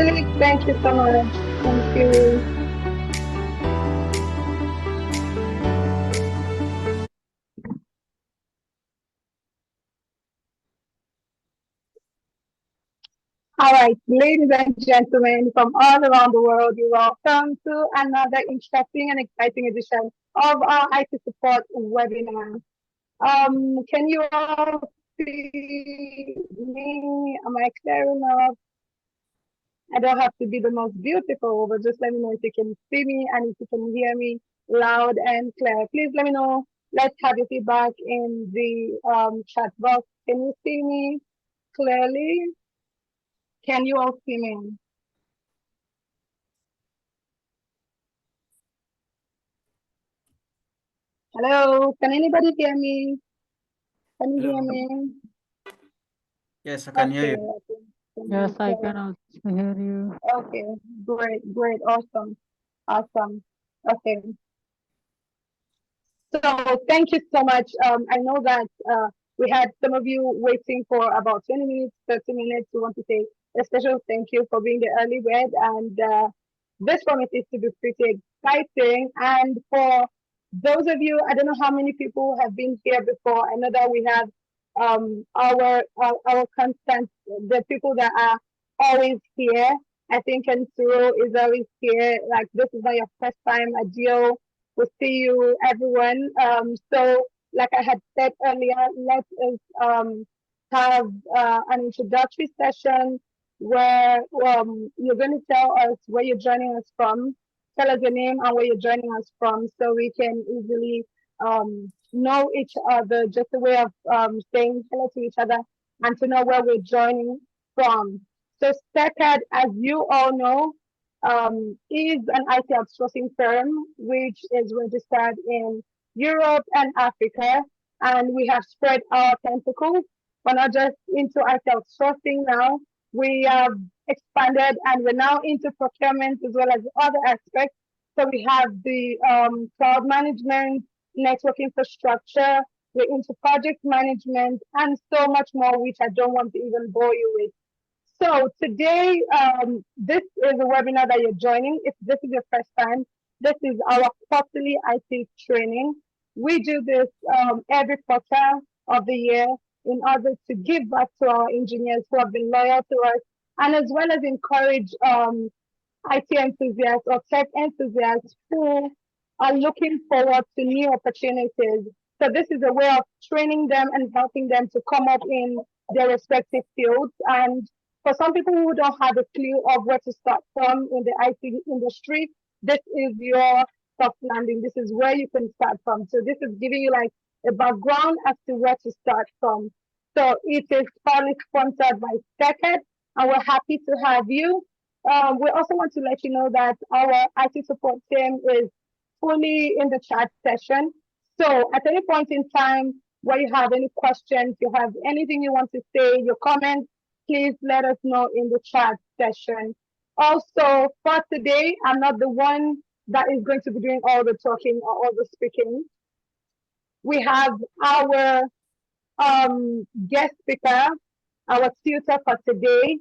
Felix, thank you so much. Thank you. All right, ladies and gentlemen from all around the world, you're welcome to another interesting and exciting edition of our IT support webinar. Can you all see me? Am I clear enough? I don't have to be the most beautiful, but just let me know if you can see me and if you can hear me loud and clear. Please let me know. Let's have your feedback in the chat box. Can you see me clearly? Can you all see me? Hello, can anybody hear me? Can you hear Hello. me? Yes, I can hear Okay, you. okay. Yes, I can also hear you. Okay, great, great, awesome, awesome. Okay, so thank you so much. I know that we had some of you waiting for about 20 minutes, 30 minutes. We want to say a special thank you for being the early bird, and this promises to be pretty exciting. And for those of you, I don't know how many people have been here before. I know that we have our constant, the people that are always here. I think Kensuro is always here. Like this is not your first time at Geo. We'll see you, everyone. So, like I had said earlier, let us have an introductory session where you're going to tell us where you're joining us from, tell us your name and where you're joining us from, so we can easily know each other, just a way of saying hello to each other and to know where we're joining from. So, StackCAD, as you all know, is an IT outsourcing firm which is registered in Europe and Africa, and we have spread our tentacles. We're not just into IT outsourcing now. We have expanded and we're now into procurement as well as other aspects. So we have the cloud management, network infrastructure, we're into project management, and so much more, which I don't want to even bore you with. So today, this is a webinar that you're joining. If this is your first time, this is our quarterly IT training. We do this every quarter of the year in order to give back to our engineers who have been loyal to us, and as well as encourage IT enthusiasts or tech enthusiasts who are looking forward to new opportunities. So this is a way of training them and helping them to come up in their respective fields. And for some people who don't have a clue of where to start from in the IT industry, this is your soft landing. This is where you can start from. So this is giving you like a background as to where to start from. So it is partly sponsored by StackCAD, and we're happy to have you. We also want to let you know that our IT support team is fully in the chat session. So at any point in time where you have any questions, you have anything you want to say, your comments, please let us know in the chat session. Also, for today, I'm not the one that is going to be doing all the talking or all the speaking. We have our guest speaker, our tutor for today.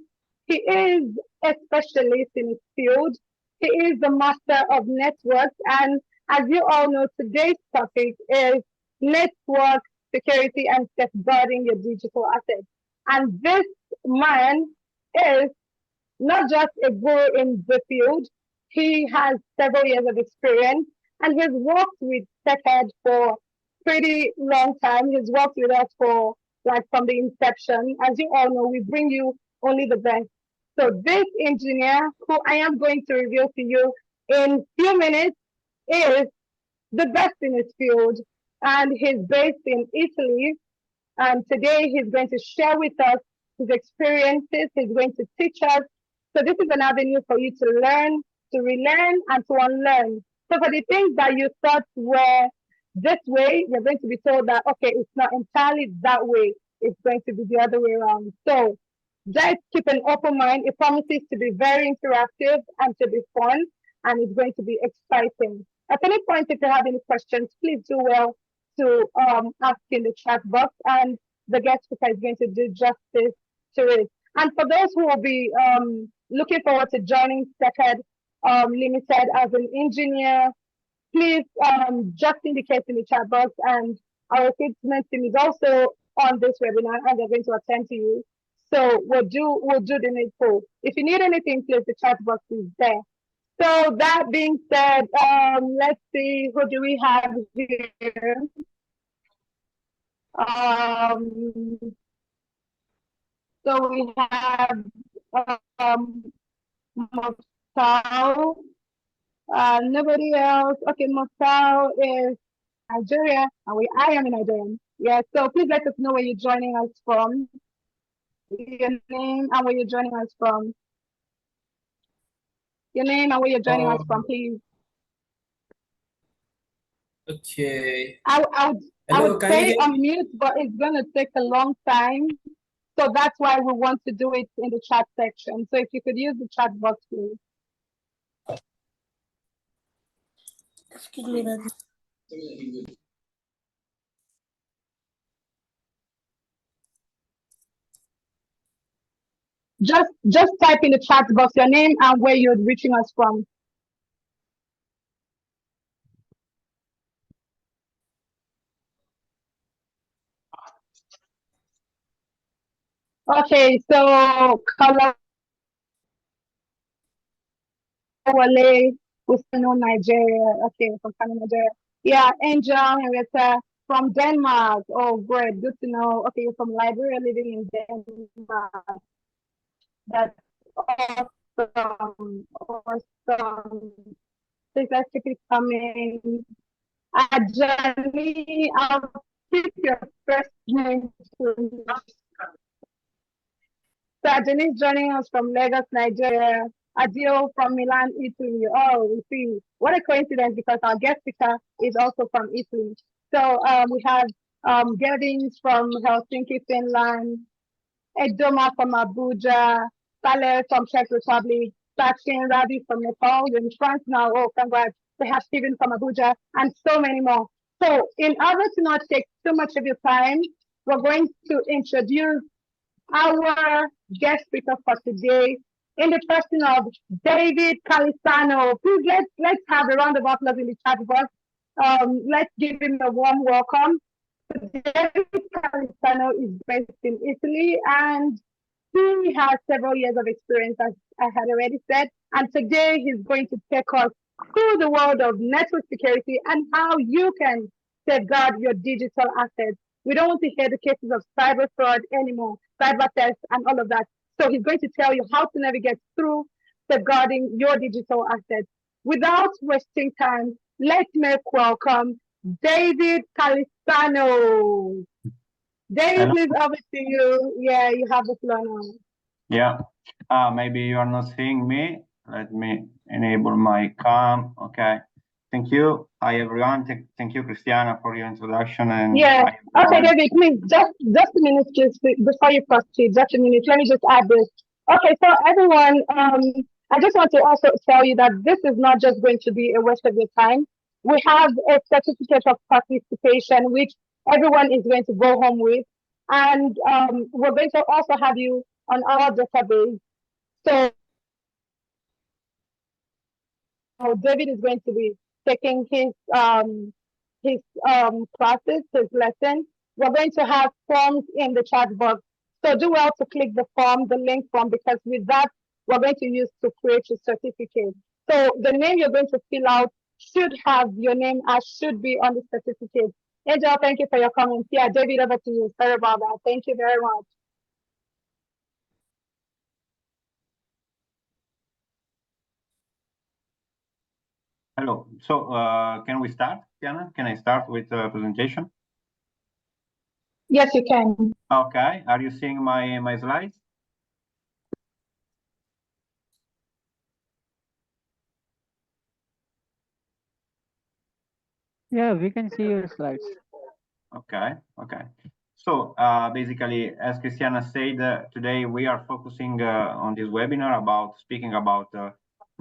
He is a specialist in his field. He is the master of networks. And as you all know, today's topic is network security and safeguarding your digital assets. And this man is not just a guru in the field, he has several years of experience and he's worked with TechEd for pretty long time. He's worked with us for like from the inception. As you all know, we bring you only the best. So this engineer, who I am going to reveal to you in few minutes, is the best in his field, and he's based in Italy. And today he's going to share with us his experiences. He's going to teach us. So this is an avenue for you to learn, to relearn, and to unlearn. So for the things that you thought were this way, you're going to be told that, okay, it's not entirely that way. It's going to be the other way around. So just keep an open mind. It promises to be very interactive and to be fun, and it's going to be exciting. At any point, if you have any questions, please do well to ask in the chat box, and the guest speaker is going to do justice to it. And for those who will be looking forward to joining Secad Limited as an engineer, please just indicate in the chat box, and our recruitment team is also on this webinar and they're going to attend to you. So we'll do the needful. If you need anything, please, the chat box is there. So that being said, let's see, who do we have here? So we have Mosau. Nobody else. Okay, Mosau is Nigeria, and I am in Nigeria. Yeah, so please let us know where you're joining us from. Your name and where you're joining us from. Your name and where you're joining us from, please. Okay. I Hello, would can you say hear me? unmute, but it's gonna take a long time. So that's why we want to do it in the chat section. So if you could use the chat box, please. Just type in the chat box your name and where you're reaching us from. Okay, so Kalawale, Kusano, Nigeria. Okay, from Kano, Nigeria. Yeah, Angel Henrietta from Denmark. Oh, great, good to know. Okay, you're from Liberia, living in Denmark. That's awesome. Awesome. Please let's keep it coming. Ajani, I'll keep your first name. So Ajani is joining us from Lagos, Nigeria. Adio from Milan, Italy. Oh, we see. What a coincidence, because our guest speaker is also from Italy. So we have Gerdings from Helsinki, Finland. Edoma from Abuja. Saleh from Czech Republic. Sachin Ravi from Nepal. You're in France now. Oh, congrats. We have Stephen from Abuja and so many more. So in order to not take too much of your time, we're going to introduce our guest speaker for today in the person of David Calisano. Please let's have a round of applause in the chat box. Let's give him a warm welcome. David Calisano is based in Italy and he has several years of experience, as I had already said. And today he's going to take us through the world of network security and how you can safeguard your digital assets. We don't want to hear the cases of cyber fraud anymore, cyber theft and all of that. So he's going to tell you how to navigate through safeguarding your digital assets. Without wasting time, let's make welcome David Calisano. David, please, over to you. Yeah, you have the floor now. Yeah, maybe you are not seeing me. Let me enable my cam. Okay, thank you. Hi everyone. Thank you, Cristiana, for your introduction. And yeah, okay, David, please just a minute, just before you proceed, just a minute. Let me just add this. Okay, so everyone, I just want to also tell you that this is not just going to be a waste of your time. We have a certificate of participation, which everyone is going to go home with. And we're going to also have you on our database. So David is going to be taking his classes, his lesson. We're going to have forms in the chat box. So do well to click the form, the link form, because with that, we're going to use to create your certificate. So the name you're going to fill out should have your name as should be on the certificate. Angel, thank you for your comments. Yeah, David, over to you. Sorry about that. Thank you very much. Hello. So can we start, Tiana? Can I start with the presentation? Yes, you can. Okay. Are you seeing my slides? Yeah, we can see your slides. Okay. Okay. So basically, as Cristiana said, today we are focusing on this webinar about speaking about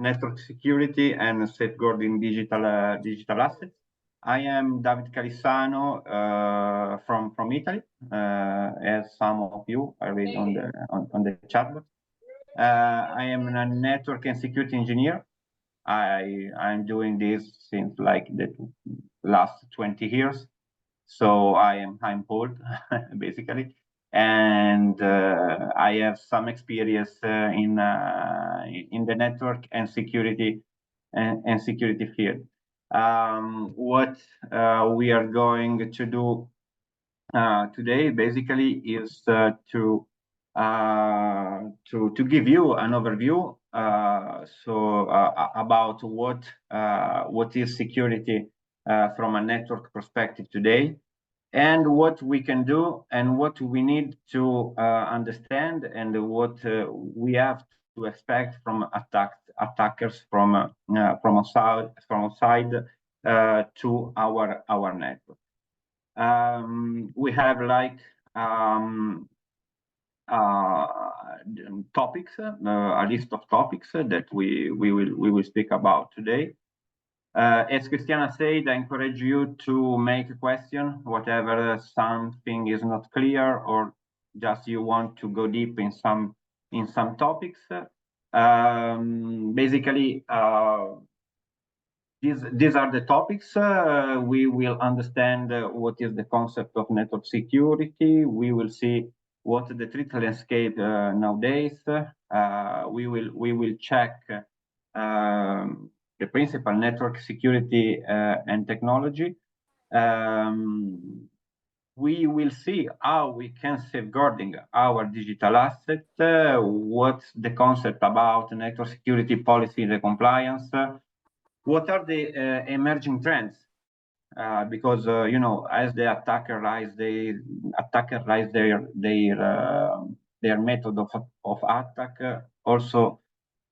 network security and safeguarding digital assets. I am David Calisano from Italy, as some of you are read on the chat box. I am a network and security engineer. I'm doing this since like the last 20 years. So I'm old, basically, and I have some experience in the network and security field. What we are going to do today basically is to give you an overview about what is security from a network perspective today, and what we can do and what we need to understand, and what we have to expect from attackers from outside to our network. We have like topics, a list of topics that we will speak about today. As Cristiana said, I encourage you to make a question, whatever something is not clear, or just you want to go deep in some topics. Basically, these are the topics. We will understand what is the concept of network security. We will see what the threat landscape nowadays. We will check the principal network security and technology. We will see how we can safeguarding our digital asset, what's the concept about network security policy and the compliance, what are the emerging trends, because you know, as the attacker rise their method of attack, also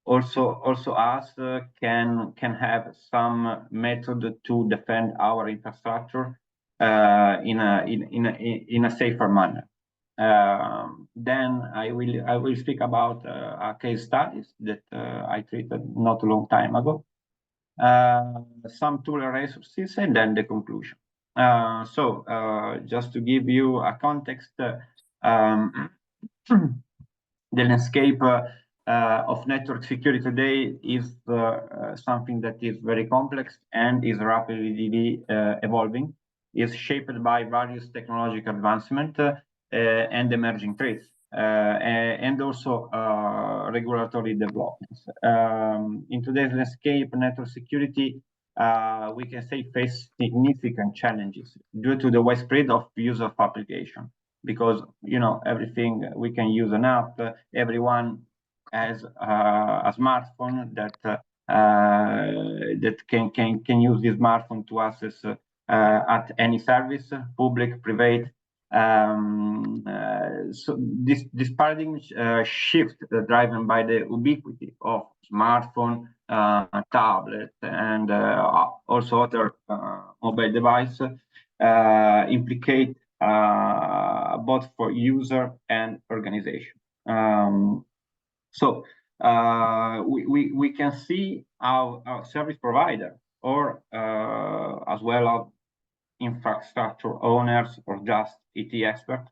us can have some method to defend our infrastructure in a safer manner. Then I will speak about a case studies that I treated not a long time ago, some tool and resources, and then the conclusion. Just to give you a context, the landscape of network security today is something that is very complex and is rapidly evolving. Is shaped by various technological advancement and emerging threats, and also regulatory developments. In today's landscape, network security, we can say, face significant challenges due to the widespread of use of application. Because you know, everything we can use an app, everyone has a smartphone that can use this smartphone to access at any service, public, private. So this paradigm shift driven by the ubiquity of smartphone, tablet, and also other mobile device implicate both for user and organization. We can see how our service provider, or as well as infrastructure owners or just IT experts,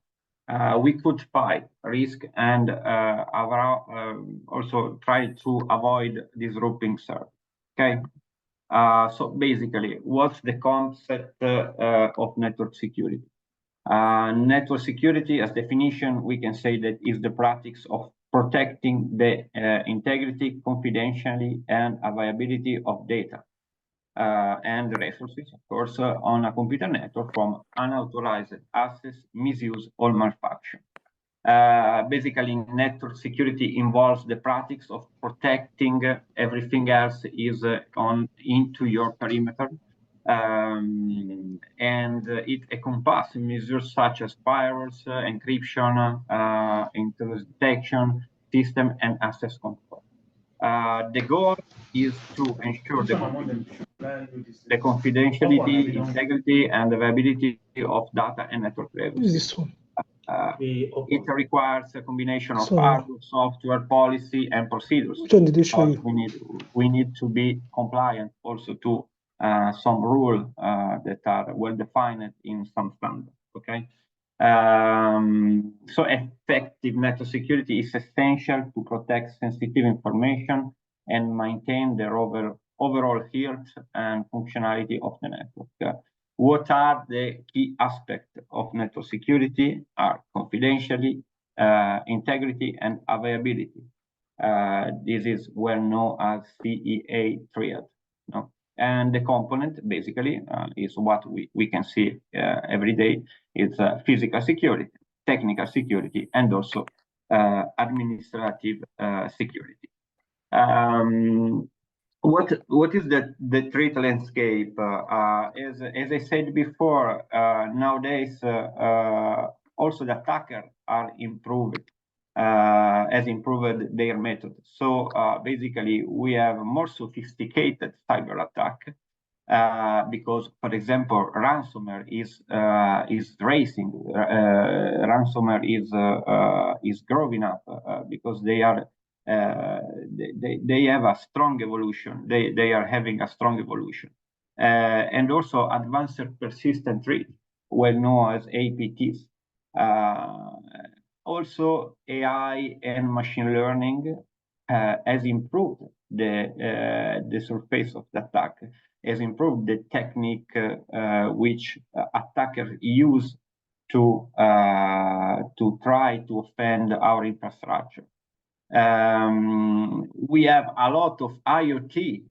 we could fight risk and also try to avoid disrupting service. Okay. So basically, what's the concept of network security? Network security, as definition, we can say that is the practice of protecting the integrity, confidentiality, and availability of data and resources, of course, on a computer network from unauthorized access, misuse, or malfunction. Basically, network security involves the practice of protecting everything else is into your perimeter. And it encompasses measures such as firewalls, encryption, intrusion detection, system, and access control. The goal is to ensure the confidentiality, integrity, and availability of data and network resources. This one. It requires a combination of hardware, software, policy, and procedures. Which one did they show you? We need to be compliant also to some rules that are well defined in some standards. Okay, So effective network security is essential to protect sensitive information and maintain the overall health and functionality of the network. What are the key aspects of network security? Are confidentiality, integrity, and availability. This is well known as CEA triad. No? And the component basically is what we can see every day. It's physical security, technical security, and also administrative security. What is the threat landscape? As I said before, nowadays also the attackers are improved, has improved their method. So basically, we have more sophisticated cyber attack because, for example, ransomware is rising. Ransomware is growing up because they are. They have a strong evolution. They are having a strong evolution, and also advanced persistent threat, well known as APTs. Also, AI and machine learning has improved the surface of the attack, has improved the technique which attackers use to try to offend our infrastructure. We have a lot of IoT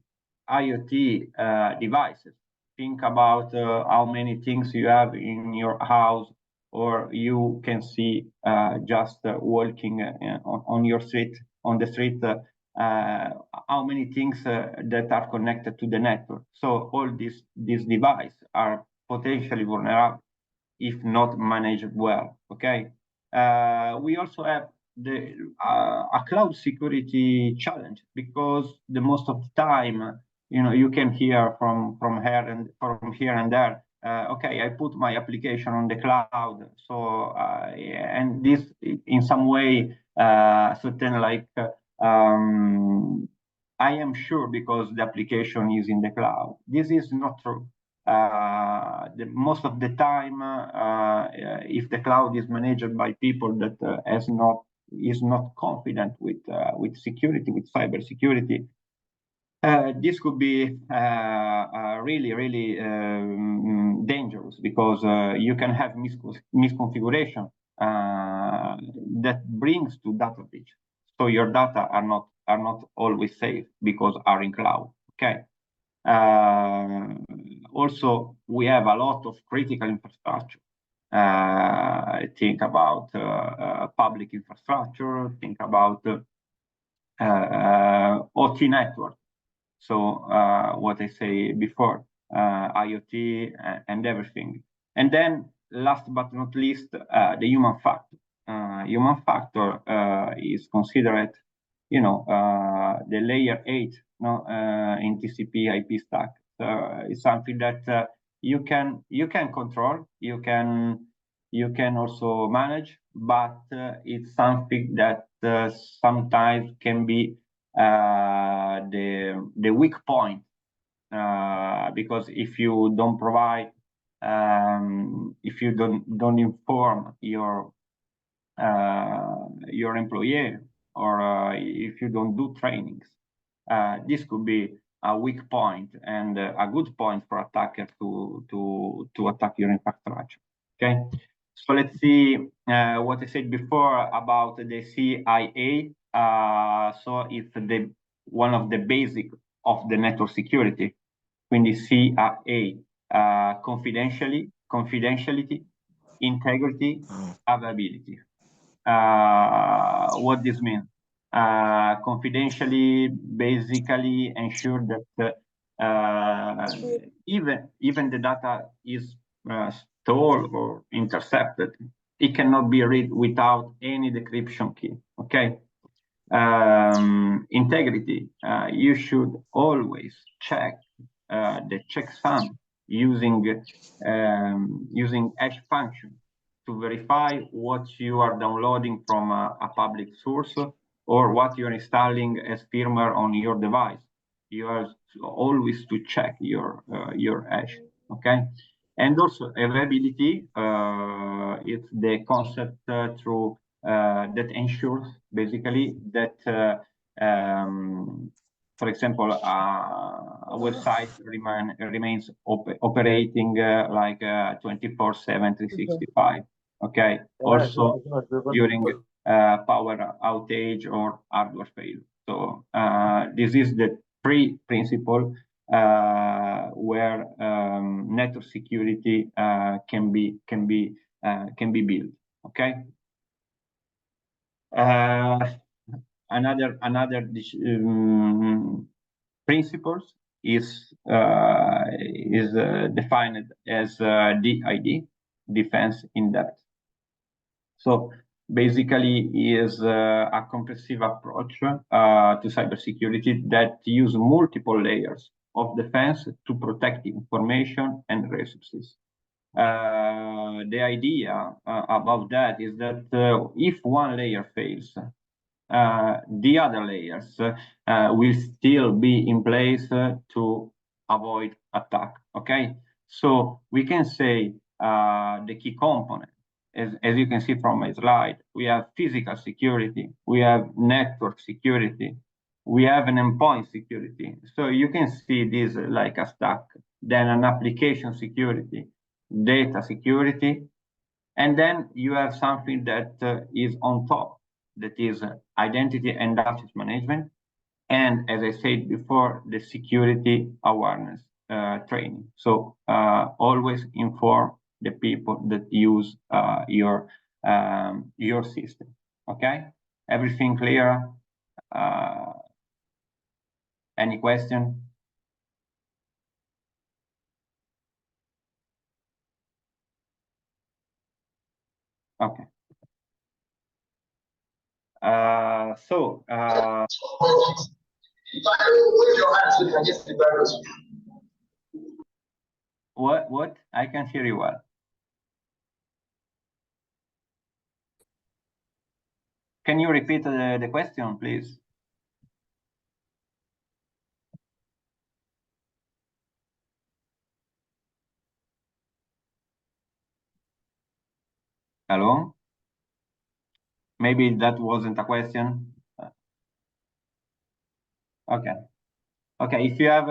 devices. Think about how many things you have in your house, or you can see just walking on the street, how many things that are connected to the network. So all these devices are potentially vulnerable if not managed well. Okay. We also have a cloud security challenge because the most of the time, you can hear from here and there. Okay, I put my application on the cloud. So and this in some way, certain like I am sure because the application is in the cloud. This is not true. Most of the time, if the cloud is managed by people that is not confident with security, with cyber security, this could be really dangerous because you can have misconfiguration that brings to data breach. So your data are not always safe because are in cloud. Okay. Also, we have a lot of critical infrastructure. Think about public infrastructure. Think about OT network. So what I say before, IoT and everything. And then last but not least, the human factor. Human factor is considered, the layer 8 in TCP/IP stack. It's something that you can control, you can also manage, but it's something that sometimes can be the weak point because if you don't provide, if you don't inform your employee, or if you don't do trainings, this could be a weak point and a good point for attacker to attack your infrastructure. Okay, so let's see what I said before about the CIA. So it's one of the basic of the network security. Quindi CIA, confidentiality, integrity, availability. What this means? Confidentially, basically ensure that even the data is stored or intercepted, it cannot be read without any decryption key. Okay. Integrity. You should always check the checksum using hash function to verify what you are downloading from a public source or what you're installing as firmware on your device. You have always to check your hash. Okay. And also availability, it's the concept through that ensures basically that, for example, a website remains operating like 24/7, 365. Okay. Also during power outage or hardware failure. So this is the principle where network security can be built. Okay. Another principles is defined as DID, defense in depth. So basically is a comprehensive approach to cybersecurity that use multiple layers of defense to protect information and resources. The idea about that is that if one layer fails, the other layers will still be in place to avoid attack. Okay, so we can say the key component, as you can see from my slide, we have physical security, we have network security, we have an endpoint security. So you can see this like a stack. Then an application security, data security, and then you have something that is on top, that is identity and access management. And as I said before, the security awareness training. So always inform the people that use your system. Okay, everything clear? Any question? Okay. What? I can't hear you well. Can you repeat the question, please? Hello? Maybe that wasn't a question. Okay. Okay, if you have,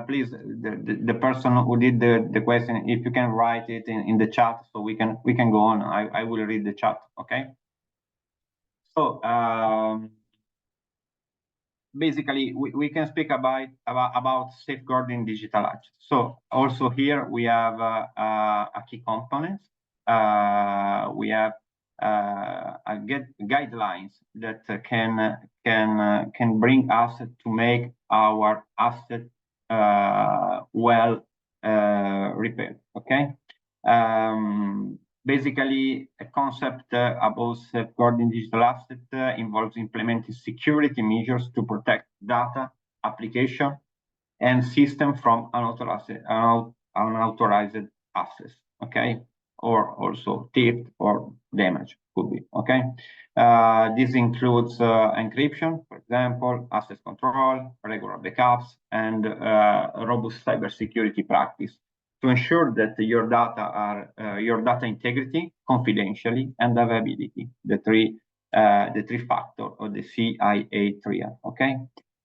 please, the person who did the question, if you can write it in the chat so we can go on. I will read the chat, okay? So basically we can speak about safeguarding digital access. So also here we have a key component. We have guidelines that can bring us to make our asset well repaired. Okay. Basically, a concept about safeguarding digital assets involves implementing security measures to protect data, application, and system from unauthorized access. Okay, or also theft or damage could be. Okay, this includes encryption, for example, access control, regular backups, and robust cybersecurity practice to ensure that your data are your data integrity, confidentiality, and availability, the three factor of the CIA triad. Okay,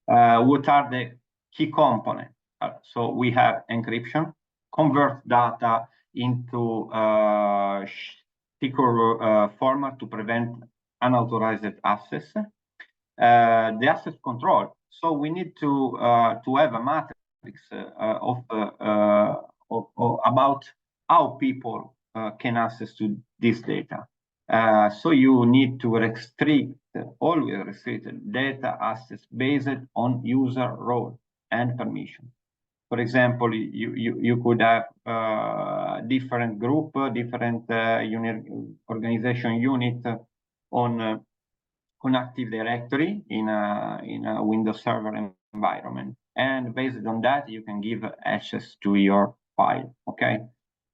what are the key components? So we have encryption, convert data into secure format to prevent unauthorized access. The access control. So we need to have a matrix about how people can access to this data. So you need to always restrict data access based on user role and permission. For example, you could have different group, different organization unit on Active Directory in a Windows Server environment, and based on that, you can give access to your file. Okay.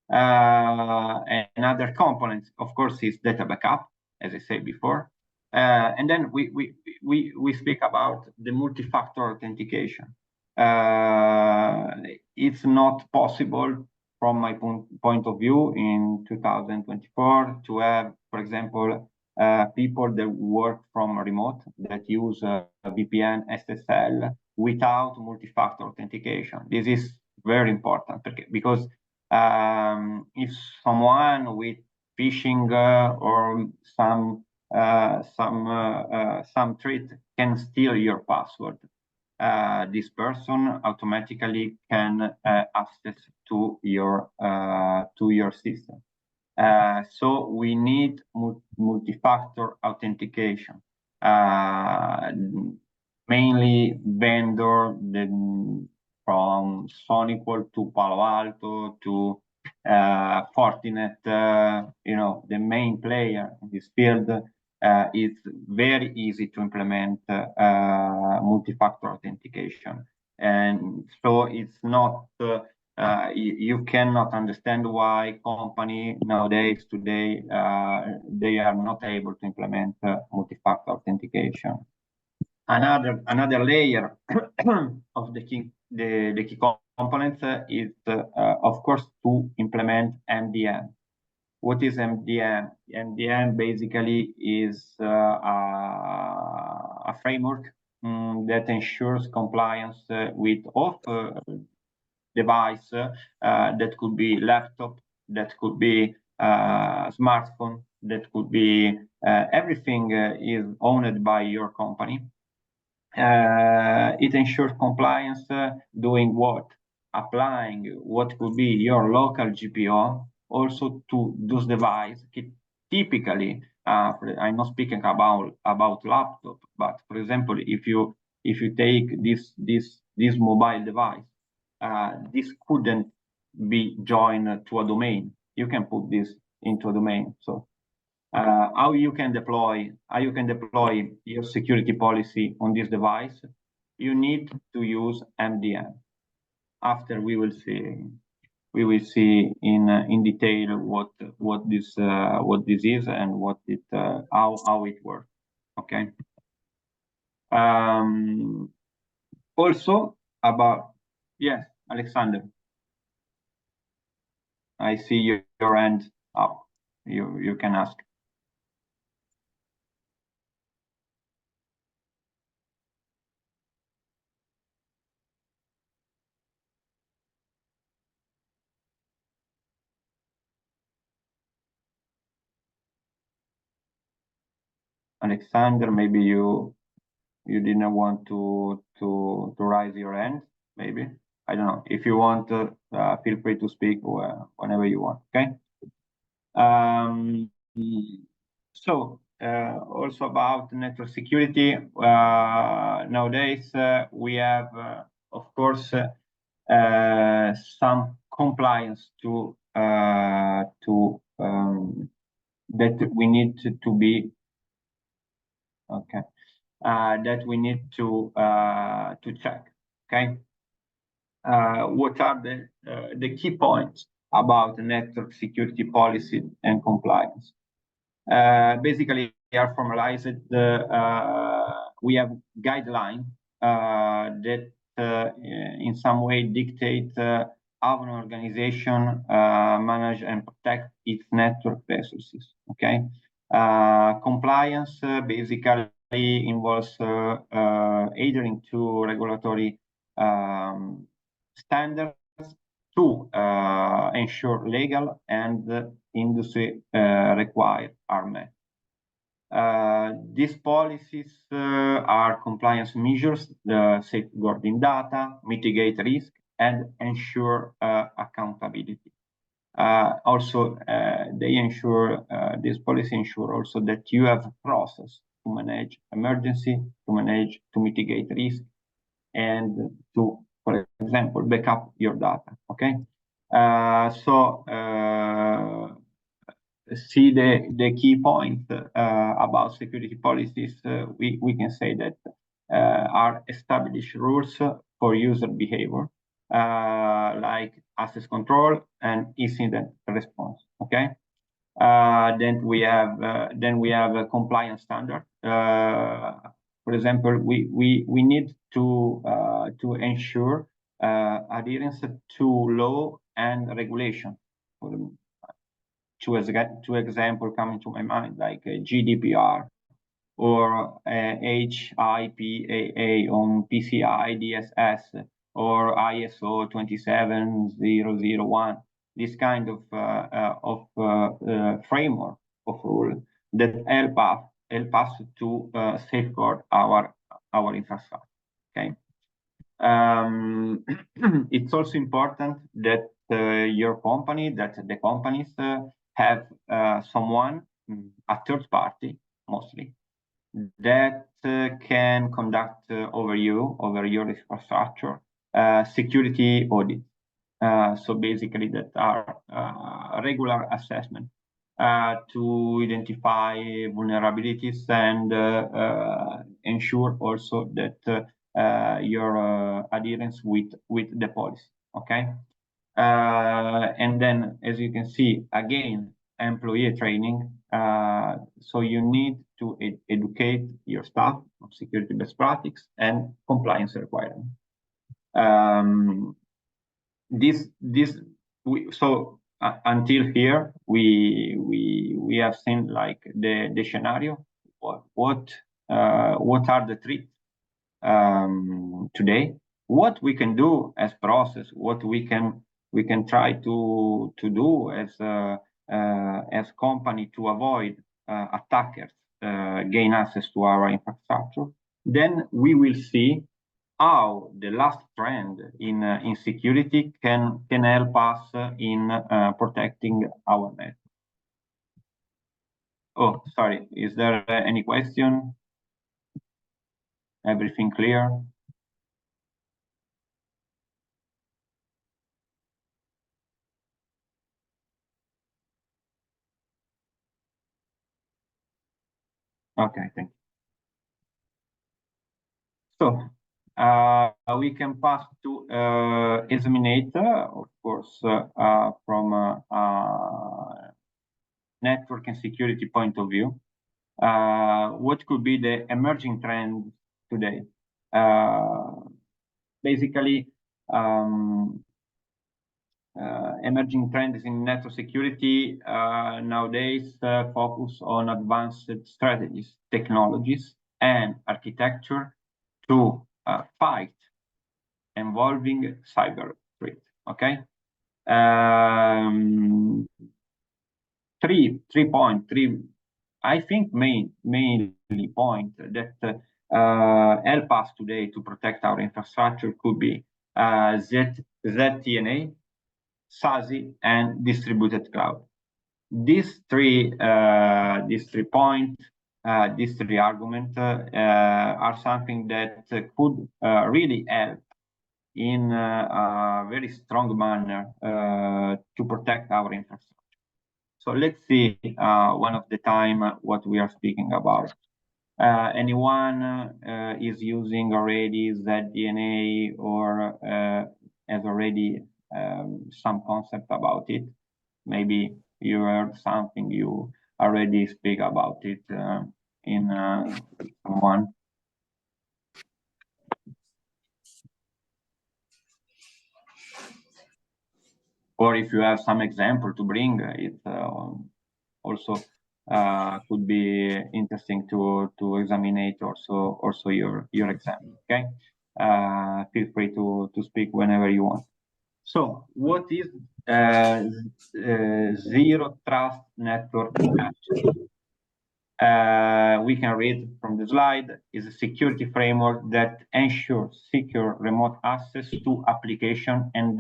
Another component, of course, is data backup, as I said before, and then we speak about the multi-factor authentication. It's not possible from my point of view, in 2024, to have, for example, people that work from remote, that use VPN, SSL without multi-factor authentication. This is very important because if someone with phishing or some threat can steal your password, this person automatically can access to your system. So we need multi-factor authentication, mainly vendor from SONICWALL to Palo Alto to Fortinet, the main player in this field. It's very easy to implement multi-factor authentication. And so it's not, you cannot understand why company nowadays, today, they are not able to implement multi-factor authentication. Another layer of the key components is, of course, to implement MDM. What is MDM? MDM basically is a framework that ensures compliance with all device that could be laptop, that could be smartphone, that could be everything is owned by your company. It ensures compliance doing what? Applying what could be your local GPO also to those devices. Typically, I'm not speaking about laptop, but for example, if you take this mobile device, this couldn't be joined to a domain. You can put this into a domain. So how you can deploy your security policy on this device? You need to use MDM. After we will see in detail what this is and what it how it works. Okay. Also about, yes, Alexander, I see your hand up. You can ask. Alexander, maybe you didn't want to raise your hand, maybe. I don't know. If you want, feel free to speak whenever you want. Okay. So also about network security, nowadays we have, of course, some compliance to that we need to be okay. That we need to check. Okay. What are the key points about network security policy and compliance? Basically, we are formalized. We have guidelines that in some way dictate how an organization manage and protect its network resources. Okay. Compliance basically involves adhering to regulatory standards to ensure legal and industry required are met. These policies are compliance measures, safeguarding data, mitigate risk, and ensure accountability. Also, they ensure, this policy ensure also that you have a process to manage emergency, to mitigate risk, and to, for example, back up your data. Okay. See the key point about security policies. We can say that are established rules for user behavior, like access control and incident response. Okay. Then we have a compliance standard. For example, we need to ensure adherence to law and regulation. Two examples coming to my mind, like GDPR or HIPAA on PCI DSS or ISO 27001. This kind of framework of rule that help us to safeguard our infrastructure. Okay. It's also important that your company, that the companies have someone, a third party mostly, that can conduct over your infrastructure security audit. So basically that are regular assessment to identify vulnerabilities and ensure also that your adherence with the policy. Okay. And then, as you can see, again, employee training. So you need to educate your staff on security best practices and compliance requirements. Until here, we have seen like the scenario. What are the threats today? What we can do as process? What we can try to do as company to avoid attackers gain access to our infrastructure? Then we will see how the last trend in security can help us in protecting our network. Oh, sorry. Is there any question? Everything clear? Okay, thank you. So we can pass to Examinator, of course, from network and security point of view. What could be the emerging trend today? Basically, emerging trends in network security nowadays focus on advanced strategies, technologies, and architecture to fight involving cyber threat. Okay. 3 I think mainly point that help us today to protect our infrastructure could be ZTNA, SASE, and distributed cloud. These three points, these three arguments are something that could really help in a very strong manner to protect our infrastructure. So let's see one of the time what we are speaking about. Anyone is using already ZTNA or has already some concept about it? Maybe you heard something, you already speak about it in someone. Or if you have some example to bring, it also could be interesting to examine also your example. Okay, feel free to speak whenever you want. So, what is zero trust network access? We can read from the slide. Is a security framework that ensures secure remote access to application and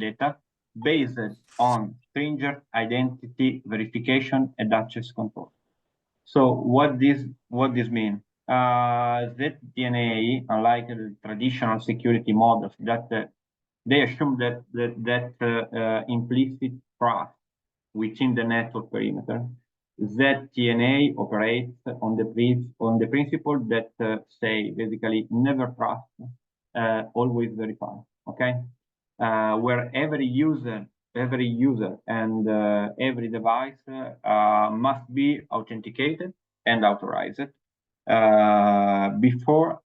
data based on stringent identity verification and access control. So what this mean? ZTNA, unlike the traditional security models, that they assume that implicit trust within the network perimeter. ZTNA operates on the principle that say basically never trust, always verify. Okay. Where every user and every device must be authenticated and authorized before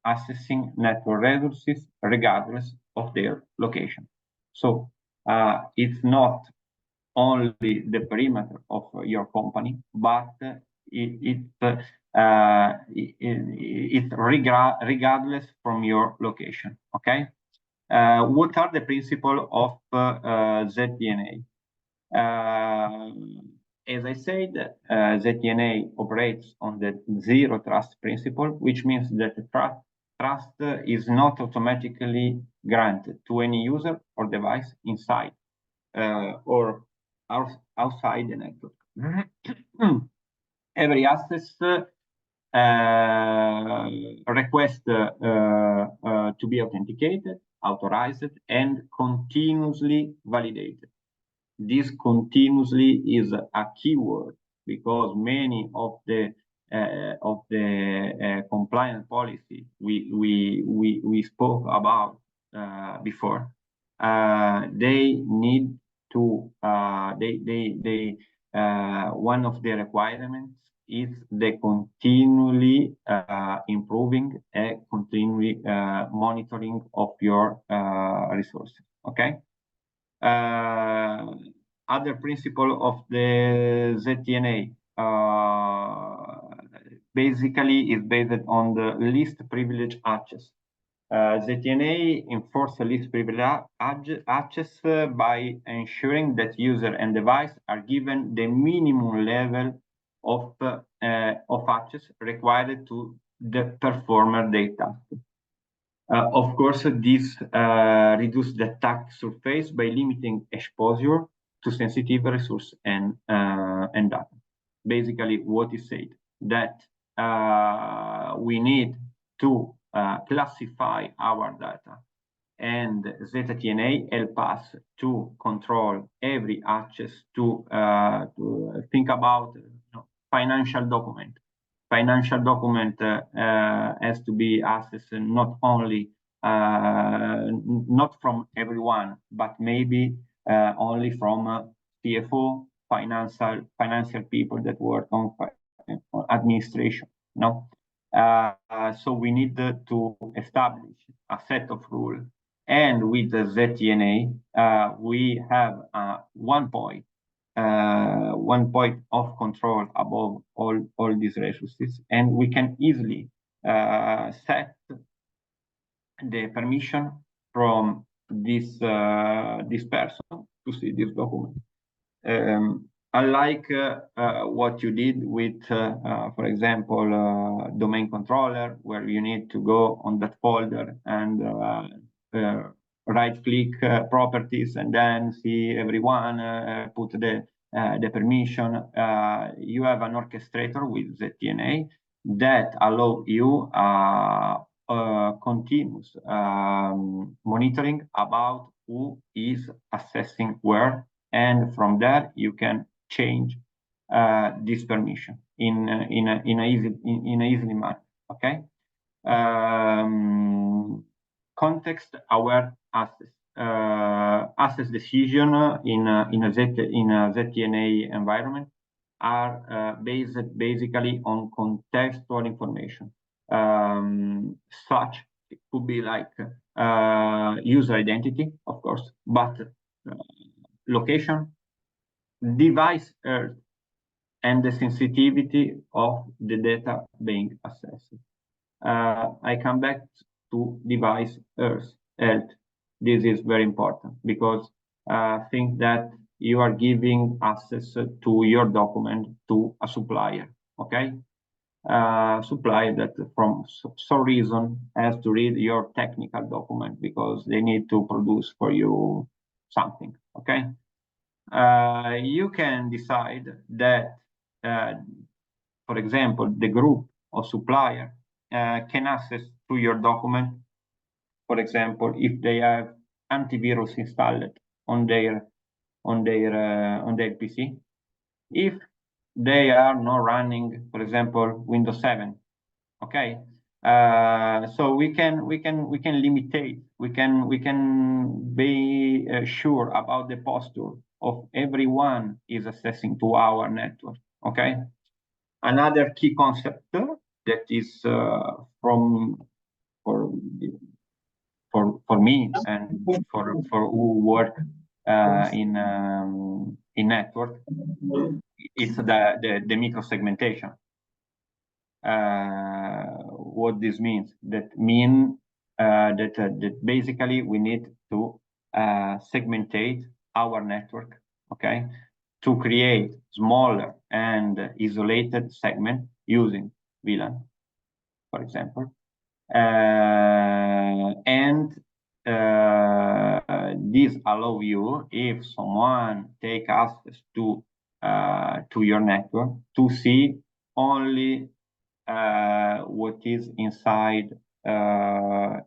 accessing network resources, regardless of their location. So it's not only the perimeter of your company, but it's regardless from your location. Okay. What are the principles of ZTNA? As I said, ZTNA operates on the zero trust principle, which means that trust is not automatically granted to any user or device inside or outside the network. Every access request to be authenticated, authorized, and continuously validated. This continuously is a keyword because many of the compliance policy we spoke about before, they need to one of the requirements is the continually improving and continually monitoring of your resources. Okay. Other principle of the ZTNA basically is based on the least privilege access. ZTNA enforces least privilege access by ensuring that user and device are given the minimum level of access required to perform their task. Of course, this reduces the attack surface by limiting exposure to sensitive resource and data. Basically, what is said that we need to classify our data, and ZTNA help us to control every access to think about financial document. Financial document has to be accessed not only not from everyone, but maybe only from CFO, financial people that work on administration. No, so we need to establish a set of rules, and with the ZTNA, we have one point of control above all these resources, and we can easily set the permission from this person to see this document. Unlike what you did with, for example, domain controller, where you need to go on that folder and right-click properties and then see everyone, put the permission. You have an orchestrator with ZTNA that allow you continuous monitoring about who is accessing where, and from there you can change this permission in a easily manner. Okay. Context aware access. Access decision in a ZTNA environment are based basically on contextual information. Such it could be like user identity, of course, but location, device earth, and the sensitivity of the data being accessed. I come back to device earth. This is very important because think that you are giving access to your document to a supplier. Okay. Supplier that from some reason has to read your technical document because they need to produce for you something. Okay. You can decide that, for example, the group of supplier can access to your document, for example, if they have antivirus installed on their PC, if they are not running, for example, Windows 7. Okay, so we can limitate. We can be sure about the posture of everyone is accessing to our network. Okay, another key concept that is for me and for who work in network, it's the micro segmentation. What this means? That basically we need to segmentate our network, okay, to create smaller and isolated segment using VLAN, for example, and this allow you, if someone take access to your network, to see only what is inside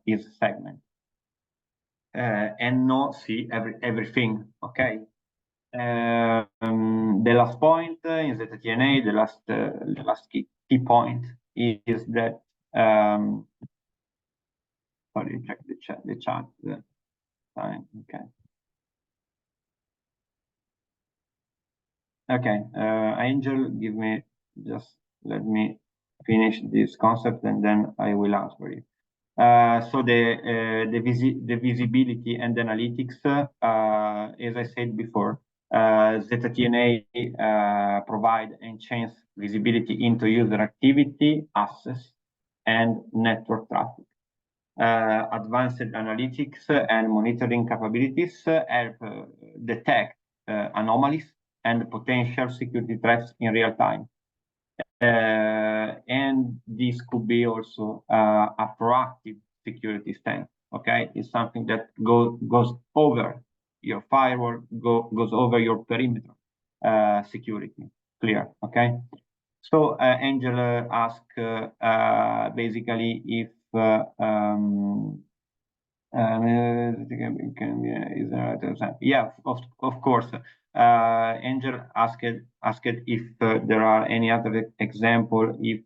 his segment, and not see everything. Okay. The last point in ZTNA, the last key point is that sorry, check the chat. Fine. Okay. Angel, let me finish this concept and then I will answer you. So the visibility and analytics, as I said before, ZTNA provide enhanced visibility into user activity, access, and network traffic. Advanced analytics and monitoring capabilities help detect anomalies and potential security threats in real time. And this could be also a proactive security stance. Okay, it's something that goes over your firewall, goes over your perimeter security. Clear? Okay. So Angel asked basically if yeah, of course. Angel asked if there are any other example if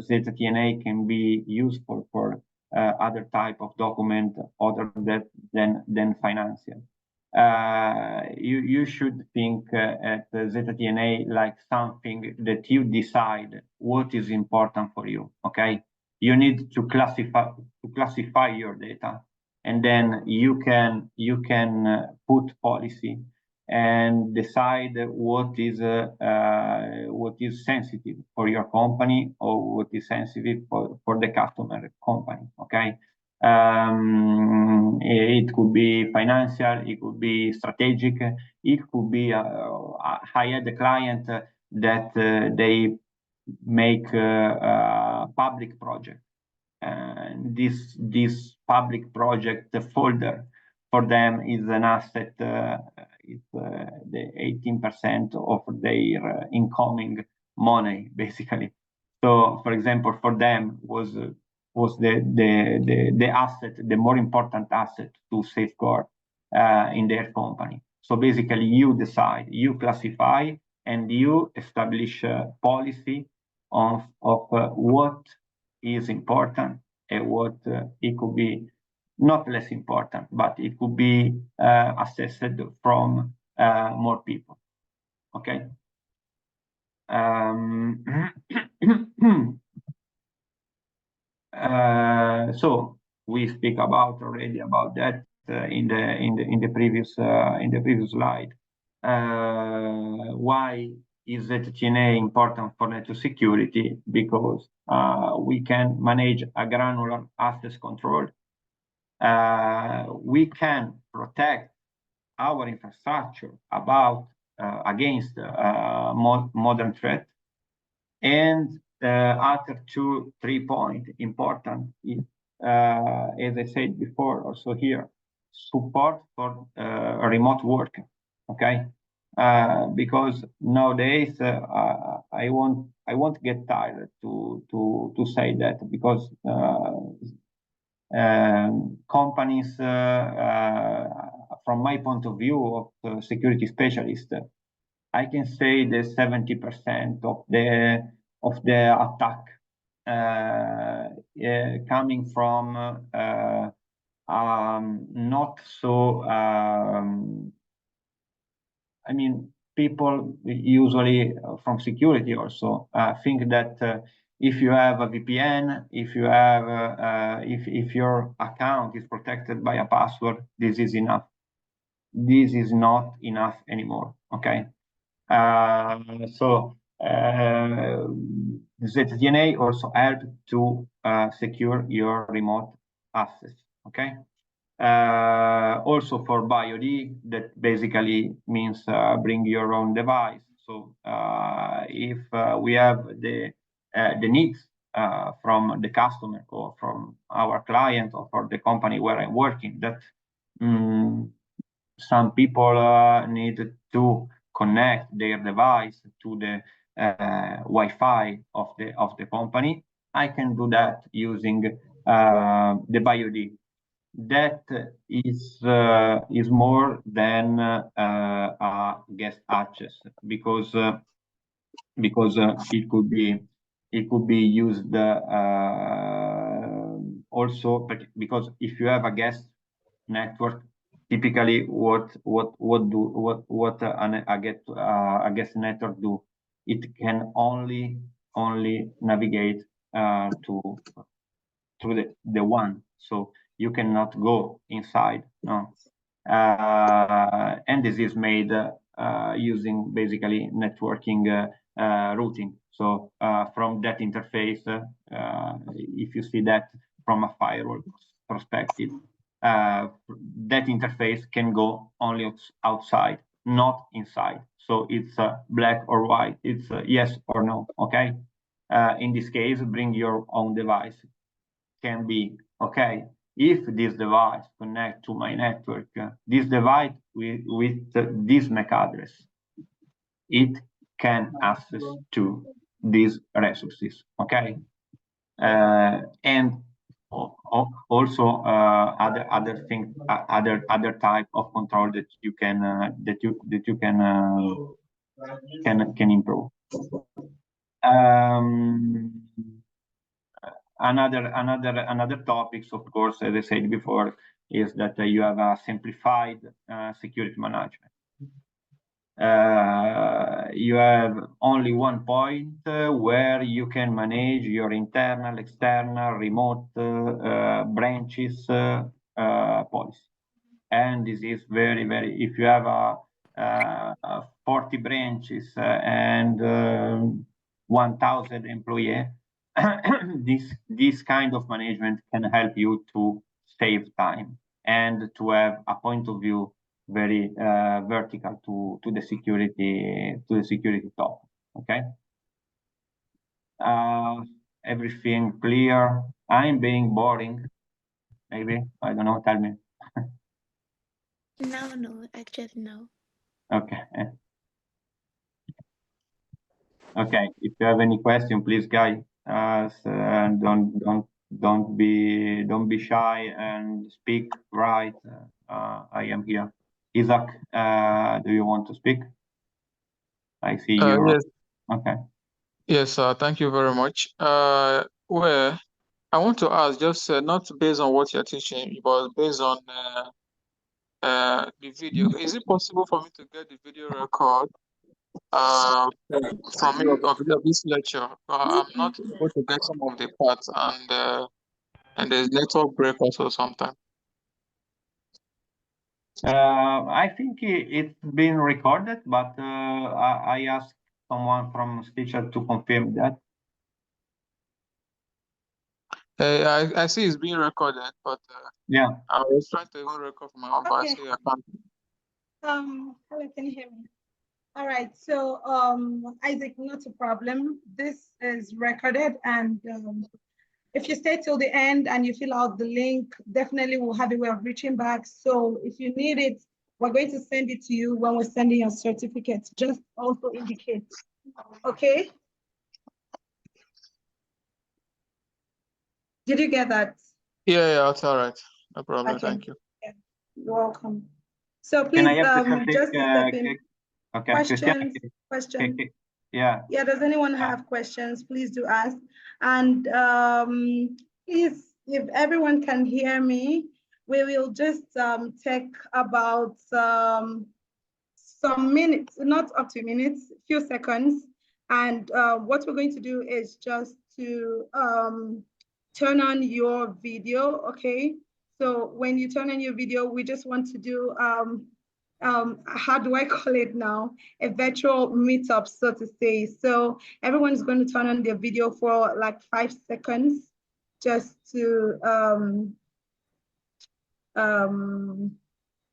ZTNA can be useful for other type of document other than financial. You should think at ZTNA like something that you decide what is important for you. Okay, you need to classify your data, and then you can put policy and decide what is sensitive for your company or what is sensitive for the customer company. Okay. It could be financial, it could be strategic, it could be hire the client that they make a public project. And this public project folder for them is an asset. It's the 18% of their incoming money, basically. So, for example, for them was the asset, the more important asset to safeguard in their company. So basically, you decide, you classify, and you establish a policy of what is important and what it could be not less important, but it could be assessed from more people. Okay. So we speak already about that in the previous slide. Why is ZTNA important for network security? Because we can manage a granular access control. We can protect our infrastructure against modern threat. And after 2-3 points important is, as I said before, also here, support for remote work. Okay, because nowadays I won't get tired to say that, because companies, from my point of view of security specialist, I can say that 70% of the attack coming from not so. I mean, people usually from security also think that if you have a VPN, if you have if your account is protected by a password, this is enough. this is not enough anymore. Okay, so ZTNA also help to secure your remote access. Okay. Also for BioD, that basically means bring your own device. So if we have the needs from the customer or from our client or for the company where I'm working, that some people need to connect their device to the Wi-Fi of the company, I can do that using the BioD. That is more than a guest access because it could be used also, but because if you have a guest network, typically what a guest network do, it can only navigate through the one, so you cannot go inside, no. And this is made using basically networking routing. So from that interface, if you see that from a firewall perspective, that interface can go only outside, not inside. So it's black or white, it's yes or no, okay? In this case, bring your own device can be, okay, if this device connect to my network, this device with this MAC address, it can access to these resources, okay? And also other things, other type of control that you can improve. Another topics, of course, as I said before, is that you have a simplified security management. You have only one point where you can manage your internal, external, remote branches policy. And this is very, if you have 40 branches and 1,000 employees, this kind of management can help you to save time and to have a point of view very vertical to the security top. Okay. Everything clear? I'm being boring. Maybe, I don't know. Tell me. No, actually no. Okay. Okay. If you have any question, please, guys, don't be shy and speak right. I am here. Isaac, do you want to speak? I see you. Yes. Okay. Yes, thank you very much. Well, I want to ask, just not based on what you're teaching, but based on the video. Is it possible for me to get the video record from me of this lecture? I'm not able to get some of the parts, and there's network break also sometimes. I think it's been recorded, but I asked someone from Stitcher to confirm that. I see it's being recorded, but yeah, I was trying to even record from my own, but I see I can't. Hello, can you hear me? All right, so Isaac, not a problem. This is recorded, and if you stay till the end and you fill out the link, definitely we'll have a way of reaching back. So if you need it, we're going to send it to you when we're sending your certificates. Just also indicate, okay? Did you get that? Yeah, that's all right. No problem. Okay. Thank you. Yeah. You're welcome. So please, just step in. Okay. Questions? Yeah. Yeah, does anyone have questions? Please do ask. And please, if everyone can hear me, we will just take about some minutes, not up to minutes, few seconds. And what we're going to do is just to turn on your video, okay? So when you turn on your video, we just want to do how do I call it now? A virtual meetup, so to say. So everyone's going to turn on their video for like 5 seconds just to, I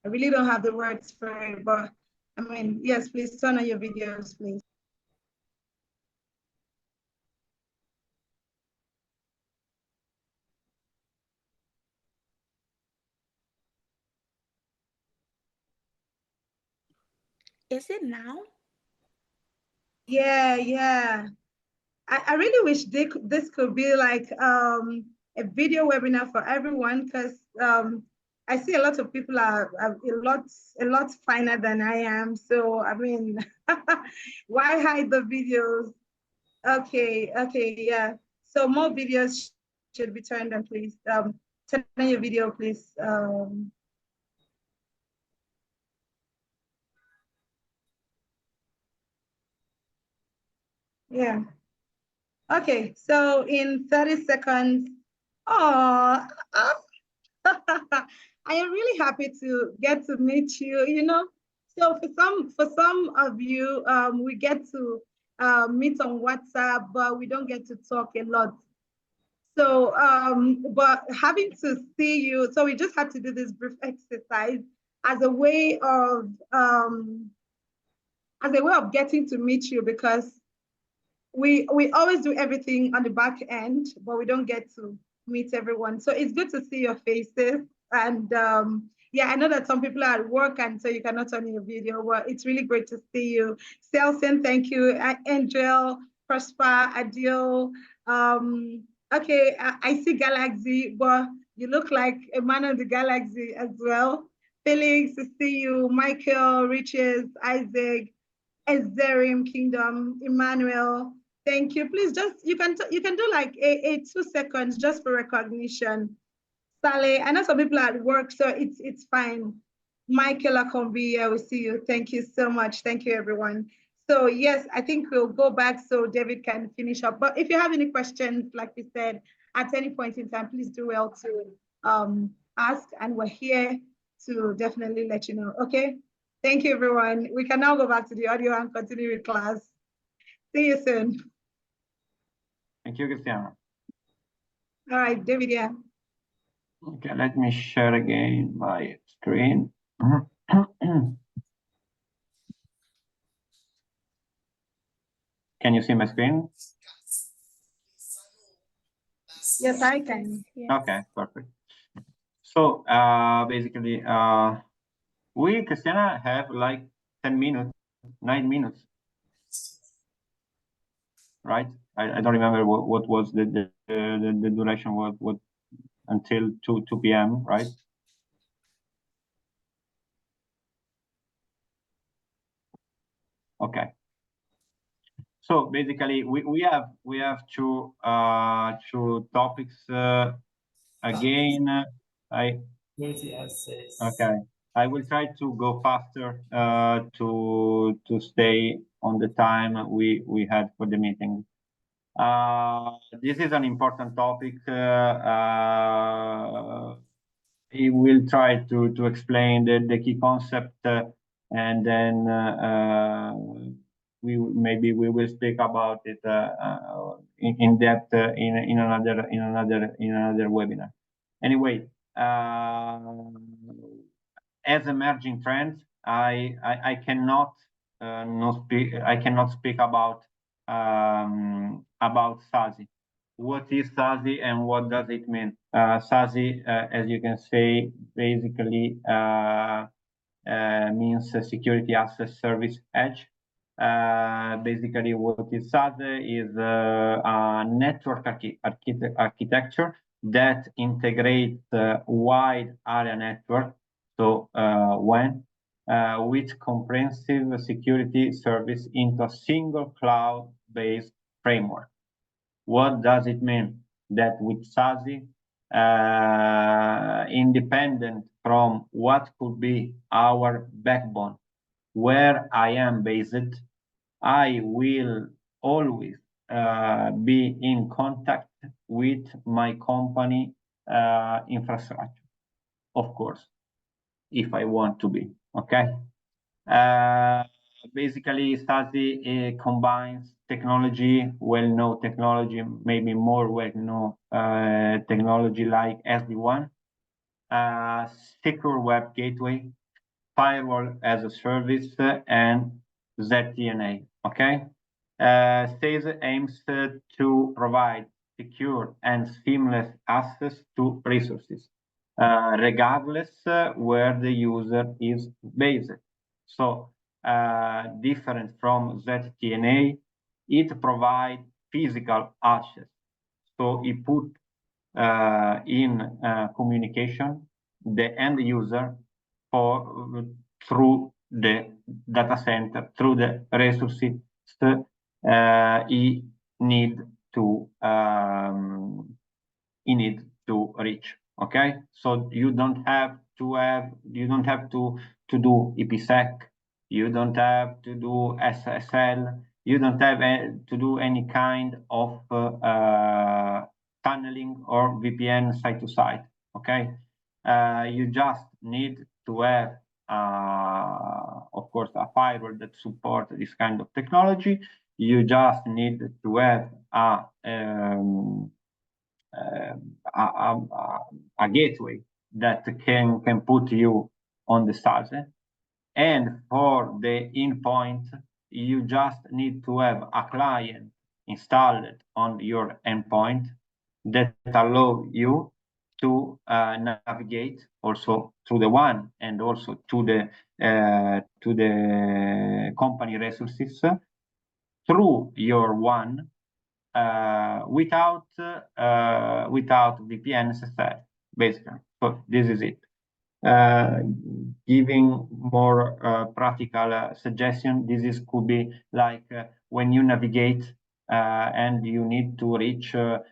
really don't have the words for it, but I mean, yes, please turn on your videos, please. Is it now? Yeah. I really wish this could be like a video webinar for everyone, because I see a lot of people are a lot finer than I am. So I mean, why hide the videos? Okay, yeah. So more videos should be turned on, please. Turn on your video, please. Yeah. Okay, so in 30 seconds, oh, I am really happy to get to meet you, you know. So for some of you, we get to meet on WhatsApp, but we don't get to talk a lot. So, but having to see you, so we just had to do this brief exercise as a way of getting to meet you, because we always do everything on the back end, but we don't get to meet everyone. So it's good to see your faces. And yeah, I know that some people are at work and so you cannot turn your video, but it's really great to see you. Selson, thank you. Angel, Prosper, Adil. Okay, I see Galaxy, but you look like a man of the galaxy as well. Felix, to see you. Michael, Riches, Isaac, Ezerim Kingdom, Emmanuel. Thank you. Please you can do like a 2 seconds just for recognition. Sally, I know some people are at work, so it's fine. Michael Akombi, I will see you. Thank you so much. Thank you, everyone. So yes, I think we'll go back so David can finish up. But if you have any questions, like we said, at any point in time, please do well to ask, and we're here to definitely let you know. Okay. Thank you, everyone. We can now go back to the audio and continue with class. See you soon. Thank you, Cristiano. All right, David, yeah. Okay, let me share again my screen. Can you see my screen? Yes, I can. Yes. Okay, perfect. So basically, we, Christiana, have like 10 minutes, 9 minutes, right? I don't remember what was the duration, what until 2 p.m., right? Okay. So basically, we have two topics again. Okay. I will try to go faster to stay on the time we had for the meeting. This is an important topic. We will try to explain the key concept, and then we will speak about it in depth in another webinar. Anyway, as emerging trends, I cannot speak about SASE. What is SASE and what does it mean? SASE, as you can say, basically means Security Access Service Edge. Basically, what is SASE is a network architecture that integrates wide area network. So WAN with comprehensive security service into a single cloud-based framework. What does it mean? That with SASE, independent from what could be our backbone, where I am based, I will always be in contact with my company infrastructure, of course, if I want to be, okay? Basically, SASE combines technology, well-known technology, maybe more well-known technology like SD-WAN, secure web gateway, firewall as a service, and ZTNA. Okay, SASE aims to provide secure and seamless access to resources, regardless where the user is based. So, different from ZTNA, it provides physical access. So it put in communication the end user through the data center, through the resources he need to reach. Okay, so you don't have to do IPsec, you don't have to do SSL, you don't have to do any kind of tunneling or VPN site to site. Okay, you just need to have, of course, a firewall that supports this kind of technology. You just need to have a gateway that can put you on the SASE. And for the endpoint, you just need to have a client installed on your endpoint that allow you to navigate also through the WAN and also to the company resources through your WAN without VPN SSL, basically. So this is it. Giving more practical suggestion, could be like when you navigate and you need to reach, for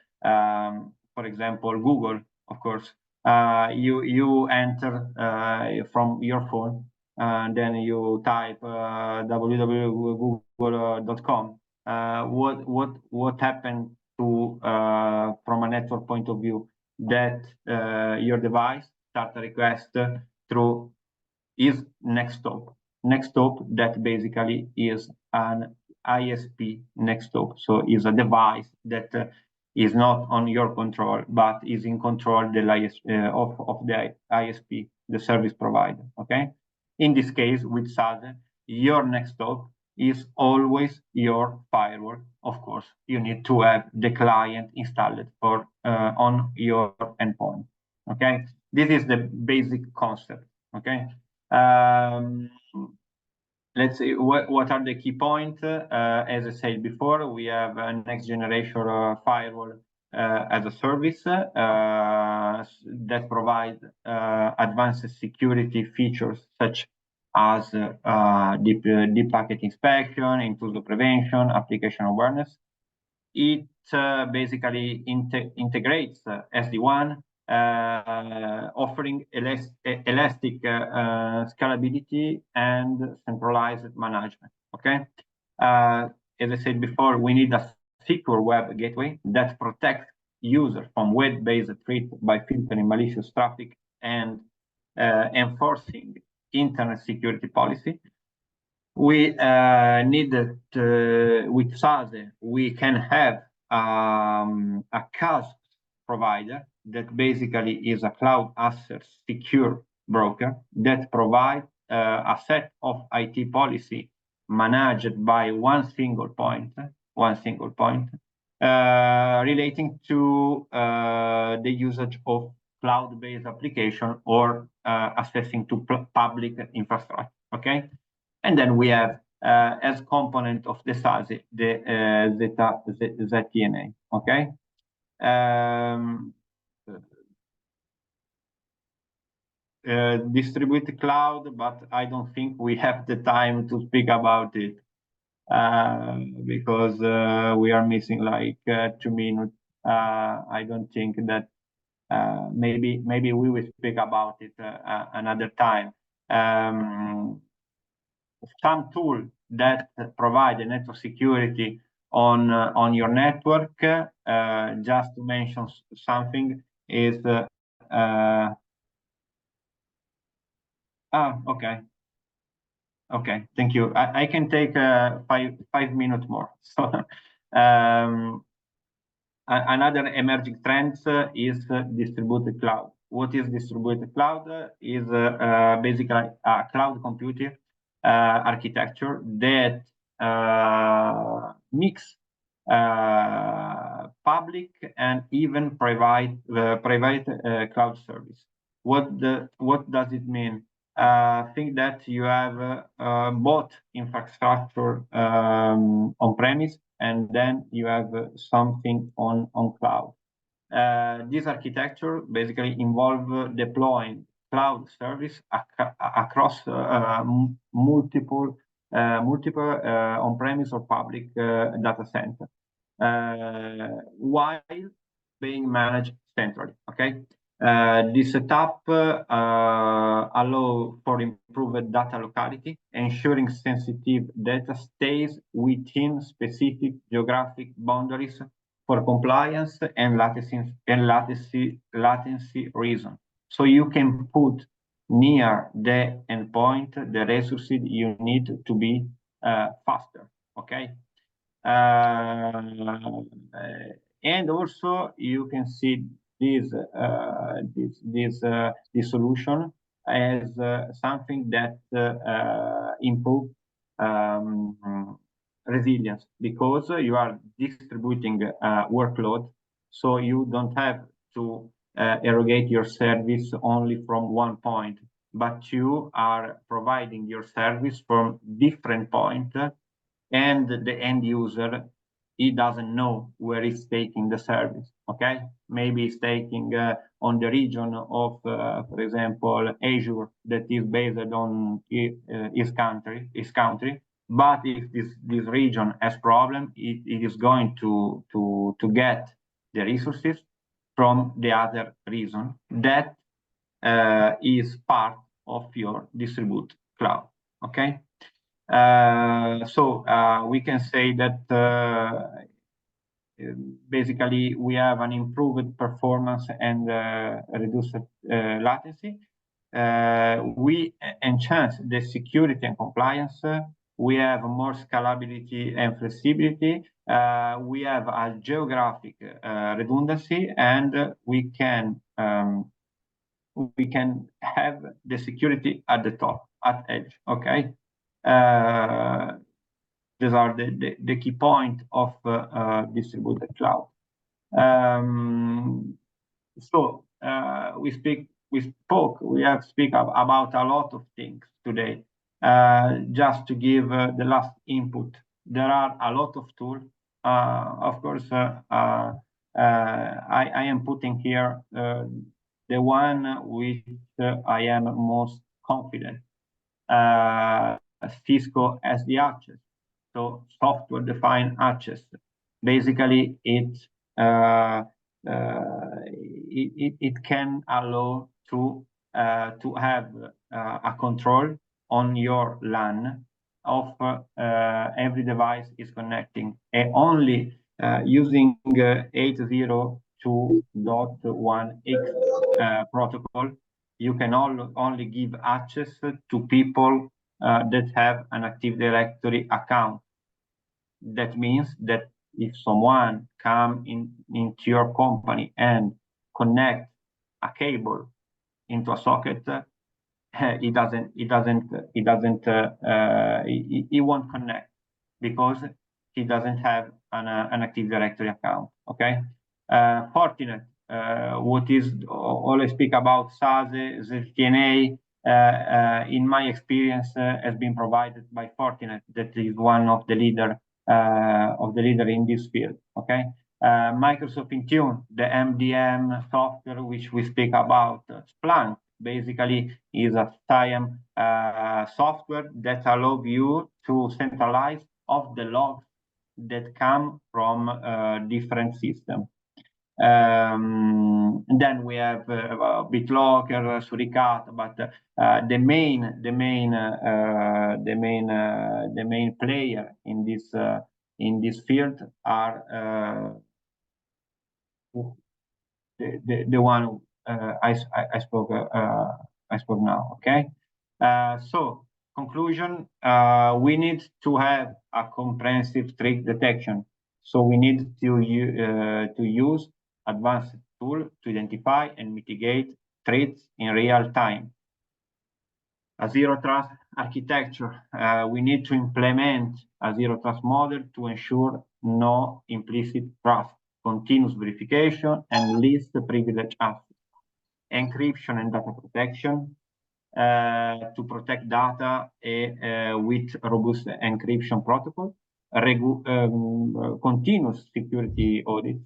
example, Google. Of course, you enter from your phone, and then you type www.google.com. What happened to from a network point of view, that your device start a request through is Nextstop. Nextstop, that basically is an ISP Nextstop. So is a device that is not on your control, but is in control of the ISP, the service provider. Okay. In this case, with SASE, your Nextstop is always your firewall. Of course, you need to have the client installed for on your endpoint. Okay, this is the basic concept. Okay, let's see what are the key points. As I said before, we have a next generation firewall as a service that provides advanced security features such as deep packet inspection, intrusion prevention, application awareness. It basically integrates SD-WAN, offering elastic scalability and centralized management. Okay, as I said before, we need a secure web gateway that protects users from web-based threats by filtering malicious traffic and enforcing internet security policy. We needed with SASE, we can have a CASP provider that basically is a cloud asset secure broker that provides a set of IT policy managed by one single point relating to the usage of cloud-based application or accessing to public infrastructure. Okay, and then we have as component of the SASE the ZTNA. Okay. Distributed cloud, but I don't think we have the time to speak about it because we are missing like 2 minutes. I don't think that maybe we will speak about it another time. Some tool that provide a network security on your network, just to mention something, is okay. Okay, thank you. I can take 5 minutes more. So, another emerging trend is distributed cloud. What is distributed cloud? Is basically a cloud computing architecture that mix public and even private cloud service. What does it mean? Think that you have both infrastructure on premise, and then you have something on cloud. This architecture basically involves deploying cloud service across multiple on-premise or public data center, while being managed centrally. Okay. This setup allows for improved data locality, ensuring sensitive data stays within specific geographic boundaries for compliance and latency reason. So you can put near the endpoint the resources you need to be faster. Okay. And also you can see this solution as something that improves resilience, because you are distributing workload, so you don't have to erogate your service only from one point, but you are providing your service from different points, and the end user, he doesn't know where he's taking the service. Okay, maybe he's taking on the region of, for example, Azure, that is based on his country. But if this region has problem, it is going to get the resources from the other region that is part of your distributed cloud. Okay. So we can say that basically we have an improved performance and reduced latency. We enhance the security and compliance. We have more scalability and flexibility. We have a geographic redundancy, and we can have the security at the top, at edge. Okay. These are the key point of distributed cloud. So we have spoken about a lot of things today. Just to give the last input, there are a lot of tools. Of course, I am putting here the one which I am most confident. Cisco SD-Access, so software-defined access. Basically, it can allow to have a control on your LAN of every device is connecting, and only using 802.1x protocol. You can only give access to people that have an Active Directory account. That means that if someone come into your company and connect a cable into a socket, he won't connect, because he doesn't have an Active Directory account. Okay. Fortinet, what is all I speak about SASE, ZTNA, in my experience, has been provided by Fortinet, that is one of the leader in this field. Okay. Microsoft Intune, the MDM software which we speak about. Splunk basically is a SIEM software that allows you to centralize of the logs that come from different systems. And then we have BitLocker, Suricata, but the main player in this field are the one I spoke now. Okay. So conclusion, we need to have a comprehensive threat detection. So we need to use advanced tools to identify and mitigate threats in real time. A zero trust architecture. We need to implement a zero trust model to ensure no implicit trust, continuous verification, and least privilege access. Encryption and data protection to protect data with robust encryption protocol. Continuous security audits.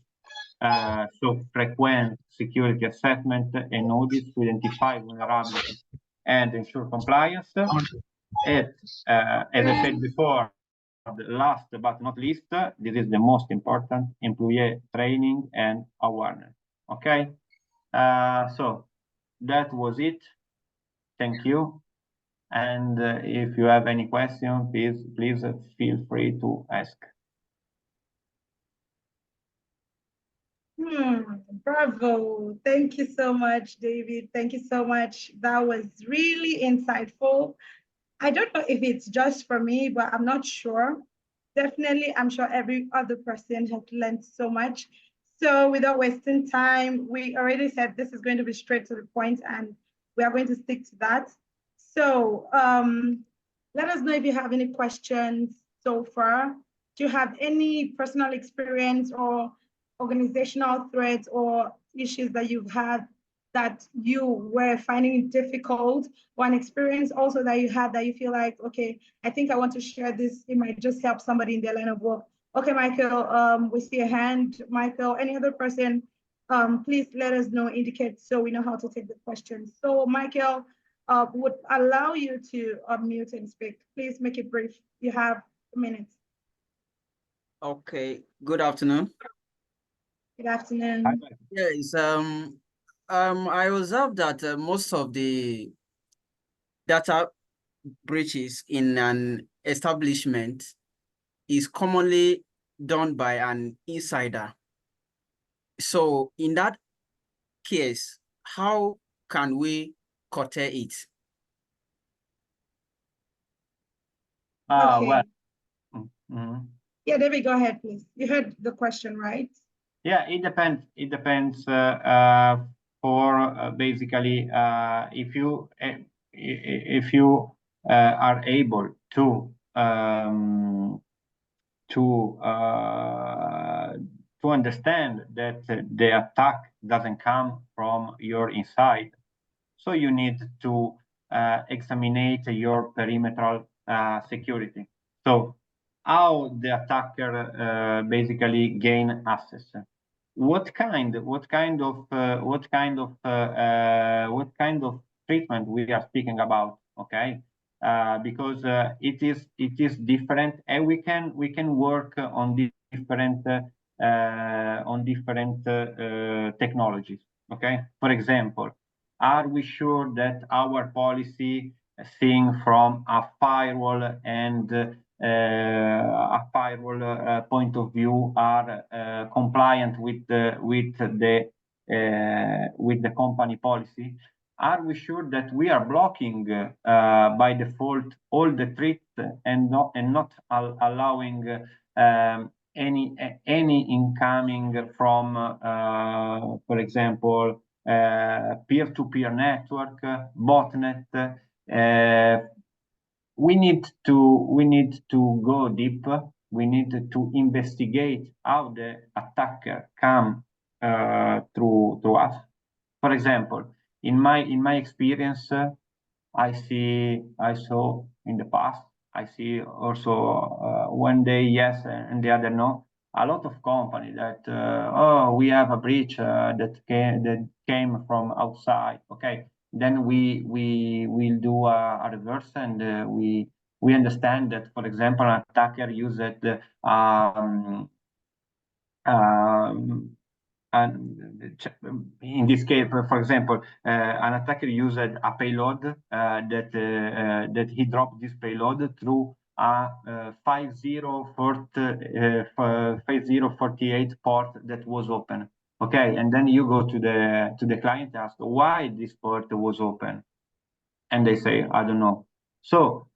So frequent security assessment and audits to identify vulnerabilities and ensure compliance. As I said before, the last but not least, this is the most important, employee training and awareness. Okay, so that was it. Thank you. And if you have any questions, please feel free to ask. Bravo. Thank you so much, David. Thank you so much. That was really insightful. I don't know if it's just for me, but I'm not sure. Definitely, I'm sure every other person has learned so much. So without wasting time, we already said this is going to be straight to the point, and we are going to stick to that. So let us know if you have any questions so far. Do you have any personal experience or organizational threats or issues that you've had that you were finding difficult, or an experience also that you had that you feel like, okay, I think I want to share this, it might just help somebody in their line of work. Okay, Michael, we see a hand. Michael, any other person, please let us know, indicate so we know how to take the questions. So Michael, would allow you to unmute and speak. Please make it brief. You have a minute. Okay, good afternoon. Good afternoon. Yes, I observed that most of the data breaches in an establishment is commonly done by an insider. So in that case, how can we curtail it? Okay. Well, Yeah, David, go ahead, please. You heard the question, right? yeah, it depends. It depends for basically if you are able to understand that the attack doesn't come from your inside, so you need to examine your perimeter security. So how the attacker basically gain access. What kind of treatment we are speaking about? Okay, because it is different, and we can work on different technologies. Okay, for example, are we sure that our policy, seeing from a firewall and a firewall point of view, are compliant with the company policy? Are we sure that we are blocking by default all the threats and not allowing any incoming from, for example, peer-to-peer network, botnet? We need to go deep. We need to investigate how the attacker come through us. For example, in my experience, I saw in the past, I see also one day yes and the other no. A lot of companies that we have a breach that came from outside. Okay, then we will do a reverse, and we understand that, for example, an attacker used and in this case, for example, an attacker used a payload that he dropped this payload through a 5048 port that was open. Okay, and then you go to the client, ask why this port was open, and they say, I don't know. So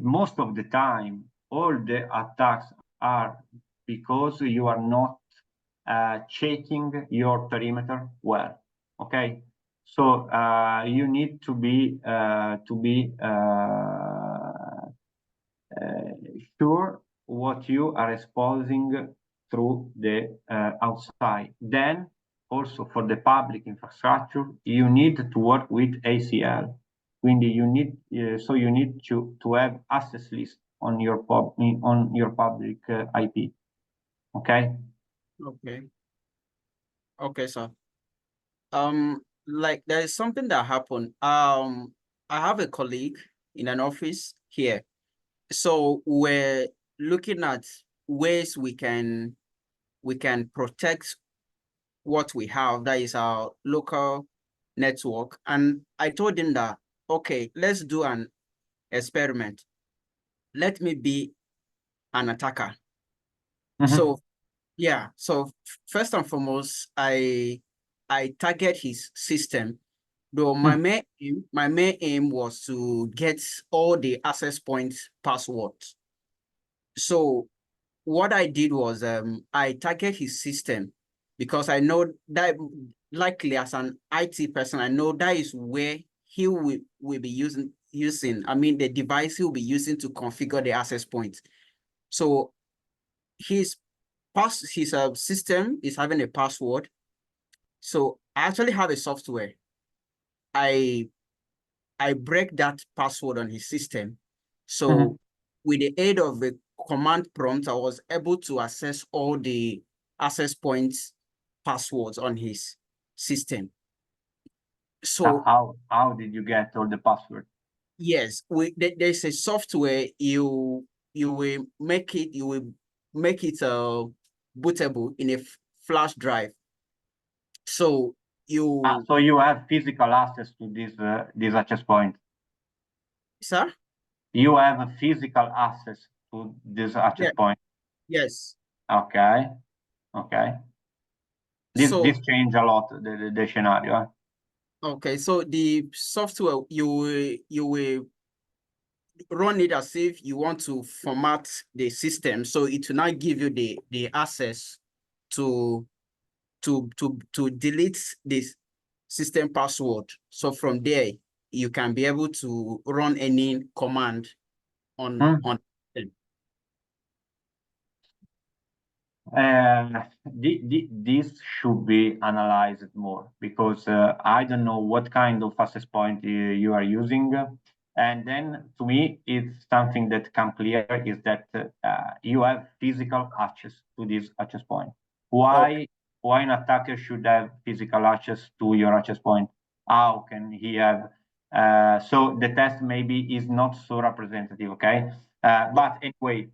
most of the time, all the attacks are because you are not checking your perimeter well. Okay, so you need to be sure what you are exposing through the outside. Then also for the public infrastructure, you need to work with ACL. Quindi you need to have access list on your public IP. Okay. Okay. Okay, sir. Like there is something that happened. I have a colleague in an office here. So we're looking at ways we can protect what we have, that is our local network. And I told him that, okay, let's do an experiment. Let me be an attacker. So yeah, so first and foremost, I target his system. Though my main aim was to get all the access points passwords. So what I did was I target his system because I know that likely as an IT person, I know that is where he will be using, I mean, the device he will be using to configure the access points. So his system is having a password. So I actually have a software. I break that password on his system. So with the aid of the command prompt, I was able to access all the access points passwords on his system. So how did you get all the passwords? Yes, there's a software you will make it bootable in a flash drive. So you so you have physical access to this access point. Sir? You have a physical access to this access point. Yes. Okay. Okay. This change a lot the scenario. Okay, so the software you will run it as if you want to format the system, so it will not give you the access to delete this system password. So from there you can be able to run any command on them. This should be analyzed more because I don't know what kind of access point you are using. And then to me, it's something that comes clear is that you have physical access to this access point. Why an attacker should have physical access to your access point? How can he have? So the test maybe is not so representative, okay? But anyway,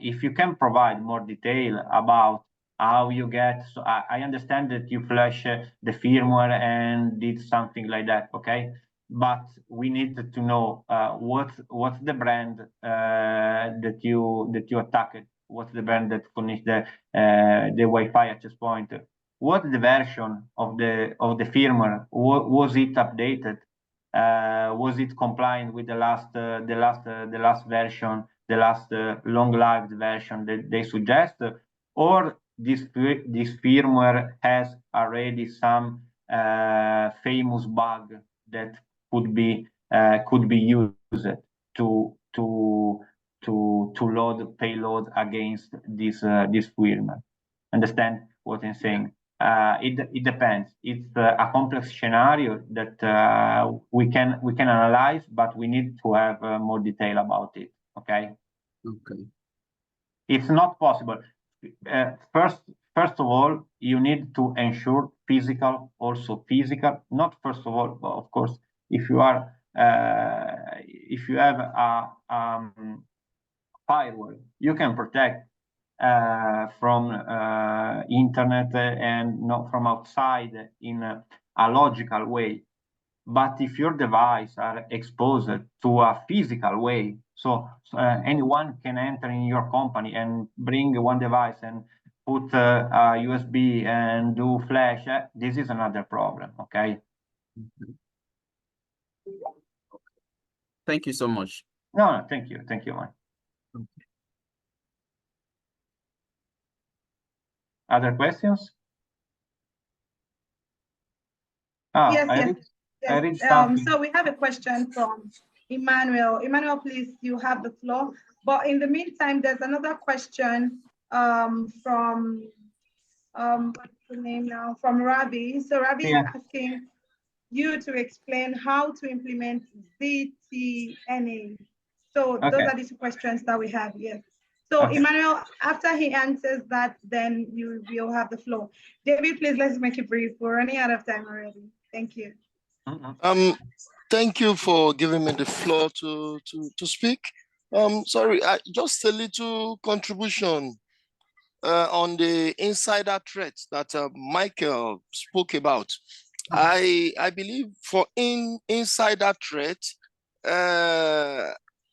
if you can provide more detail about how you get, so I understand that you flash the firmware and did something like that, okay? But we need to know what's the brand that you attacked. What's the brand that connects the Wi-Fi access point? What's the version of the firmware? Was it updated? Was it compliant with the last version, the last long-lived version that they suggest, or this firmware has already some famous bug that could be used to load payload against this firmware? Understand what I'm saying? It depends. It's a complex scenario that we can analyze, but we need to have more detail about it. Okay. Okay. It's not possible. First of all, you need to ensure physical. Not first of all, of course, if you are if you have a firewall, you can protect from internet and not from outside in a logical way. But if your device are exposed to a physical way, so anyone can enter in your company and bring one device and put a USB and do flash, this is another problem, okay? Thank you so much. No, thank you, Mike. Other questions? Oh, Yes, I yes, read, I yes. read something. So we have a question from Emmanuel. Emmanuel, please, you have the floor. But in the meantime, there's another question from what's the name now? From Rabi. So Rabi Yeah. is asking you to explain how to implement ZTNA. So those Okay. are the two questions that we have. Yes. So Okay. Emmanuel, after he answers that, then you will have the floor. David, please, let's make it brief. We're running out of time already. Thank you. Thank you for giving me the floor to speak. Sorry, just a little contribution on the insider threat that Michael spoke about. I believe for insider threat,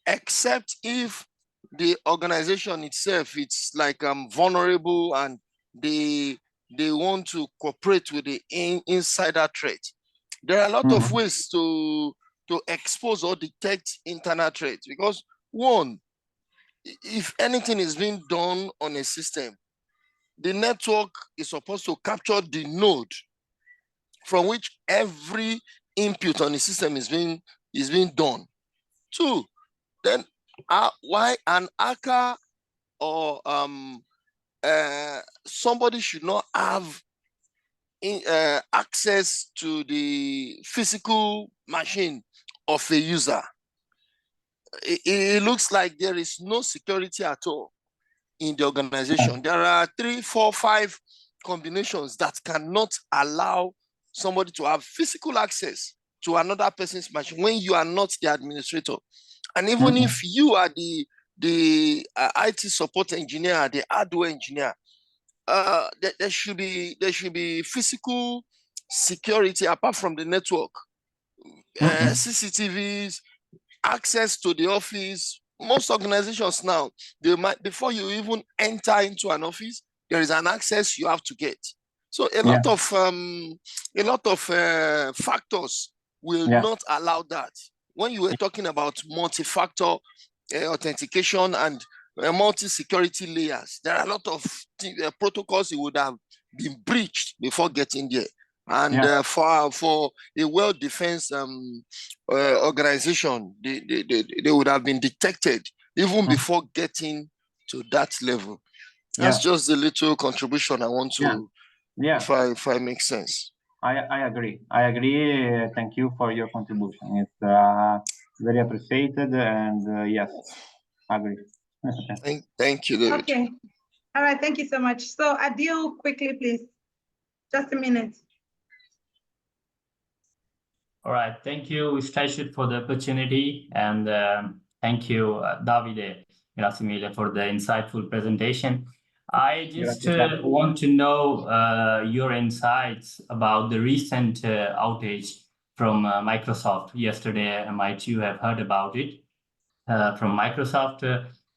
except if the organization itself it's like vulnerable and they want to cooperate with the insider threat. There are a lot of ways to expose or detect internal threats, because one, if anything is being done on a system, the network is supposed to capture the node from which every input on the system is being done. Two, then why an hacker or somebody should not have access to the physical machine of a user. It looks like there is no security at all in the organization. There are 3, 4, 5 combinations that cannot allow somebody to have physical access to another person's machine when you are not the administrator. And even if you are the IT support engineer, the hardware engineer, there should be physical security apart from the network, CCTVs, access to the office. Most organizations now, they might, before you even enter into an office, there is an access you have to get. So a lot of factors will not allow that. When you were talking about multi-factor authentication and multi-security layers, there are a lot of protocols you would have been breached before getting there. And for a well-defense organization, they would have been detected even before getting to that level. That's just a little contribution I want to, if I make sense. I agree. Thank you for your contribution. It's very appreciated, and yes, I agree. Thank you, David. Okay. All right. Thank you so much. So Adil, quickly, please. Just a minute. All right. Thank you, Stashit, for the opportunity. And thank you, Davide Grasimile, for the insightful presentation. I just want to know your insights about the recent outage from Microsoft yesterday. Might you have heard about it from Microsoft,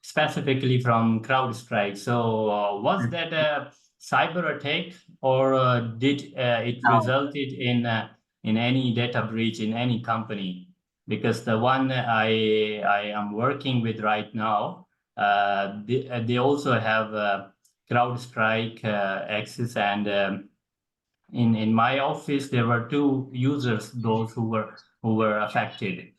specifically from CrowdStrike? So was that a cyber attack, or did it resulted in any data breach in any company? Because the one I am working with right now, they also have CrowdStrike access, and in my office there were 2 users, those who were affected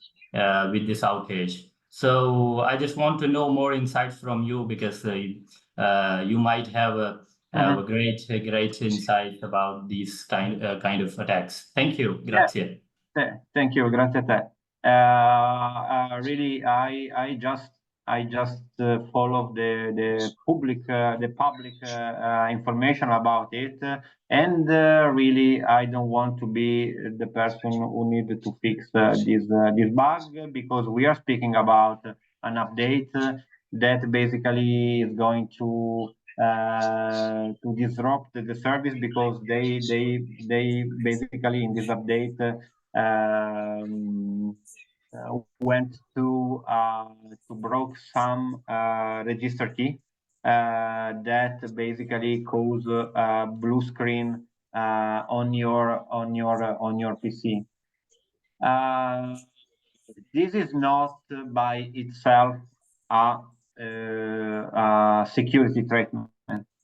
with this outage. So I just want to know more insights from you, because you might have a great insight about these kind of attacks. Thank you. Grazie. Thank you. Grazie a te. Really, I just follow the public information about it, and really I don't want to be the person who needed to fix this bug, because we are speaking about an update that basically is going to disrupt the service, because they basically in this update went to broke some register key that basically cause blue screen on your PC. this is not by itself a security treatment.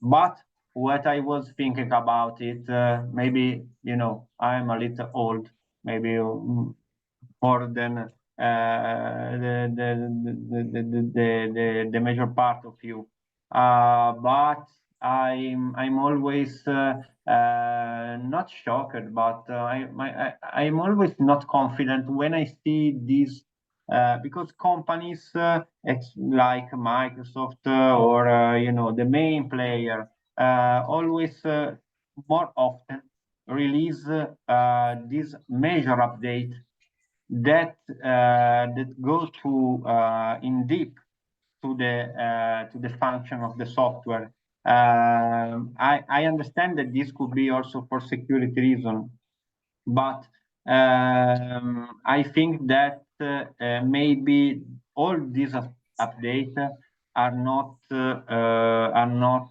But what I was thinking about it, maybe, you know, I'm a little old, maybe more than the major part of you. But I'm always not shocked, but I'm always not confident when I see these because companies like Microsoft or you know, the main player always more often release this major update that go to in deep to the function of the software. I understand that this could be also for security reason, but I think that maybe all these updates are not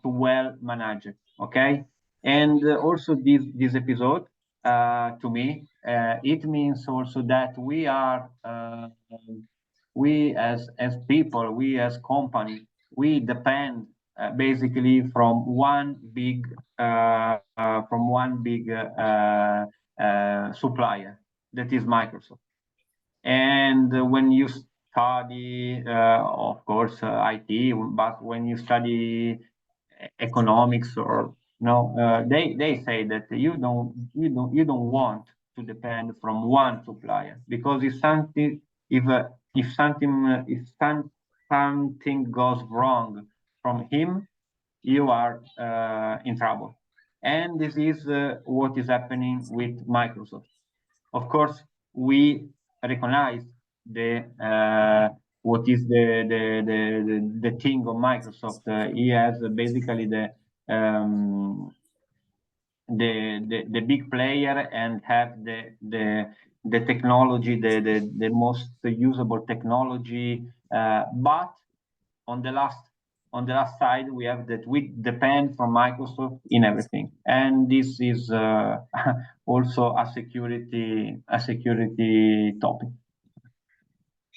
well managed. Okay, and also this episode to me it means also that we are we as people, we as company, we depend basically from one big supplier, that is Microsoft. And when you study, of course, IT, but when you study economics or no, they say that you don't want to depend from one supplier, because if something goes wrong from him, you are in trouble. And this is what is happening with Microsoft. Of course, we recognize the what is the thing of Microsoft. He has basically the big player and have the technology, the most usable technology. But on the last side, we have that we depend from Microsoft in everything, and this is also a security topic.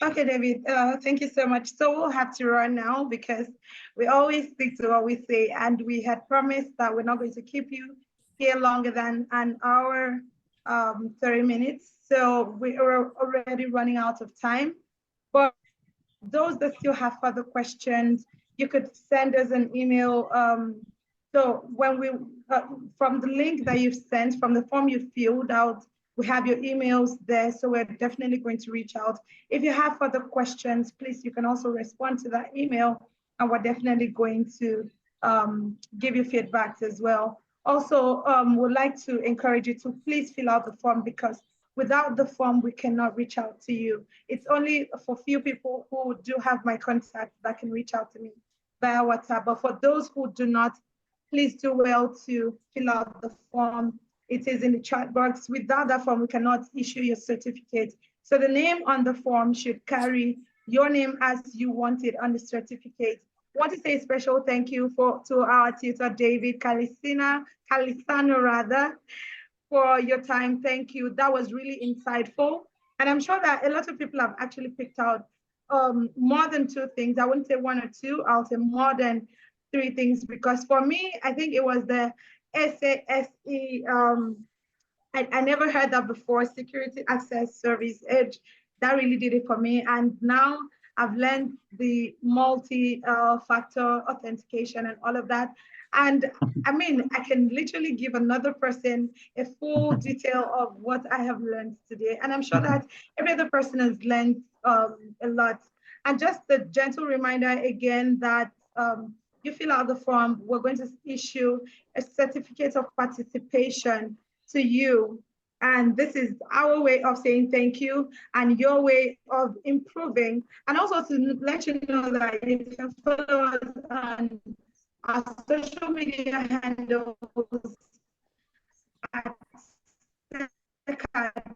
Okay, David, thank you so much. So we'll have to run now because we always stick to what we say, and we had promised that we're not going to keep you here longer than an hour, 30 minutes. So we are already running out of time. But those that still have further questions, you could send us an email. So when we, from the link that you've sent, from the form you filled out, we have your emails there, so we're definitely going to reach out. If you have further questions, please, you can also respond to that email, and we're definitely going to give you feedback as well. Also, we'd like to encourage you to please fill out the form, because without the form, we cannot reach out to you. It's only for few people who do have my contact that can reach out to me via WhatsApp. But for those who do not, please do well to fill out the form. It is in the chat box. Without that form, we cannot issue your certificate. So the name on the form should carry your name as you want it on the certificate. I want to say a special thank you to our tutor, David Calisano, for your time. Thank you. That was really insightful. And I'm sure that a lot of people have actually picked out more than two things. I wouldn't say one or two, I'll say more than three things, because for me, I think it was the SASE, I never heard that before, Security Access Service Edge. That really did it for me. And now I've learned the multi-factor authentication and all of that. And I mean, I can literally give another person a full detail of what I have learned today. And I'm sure that every other person has learned a lot. And just a gentle reminder again that you fill out the form, we're going to issue a certificate of participation to you. And this is our way of saying thank you and your way of improving. And also to let you know that you can follow us on our social media handles at SECAD.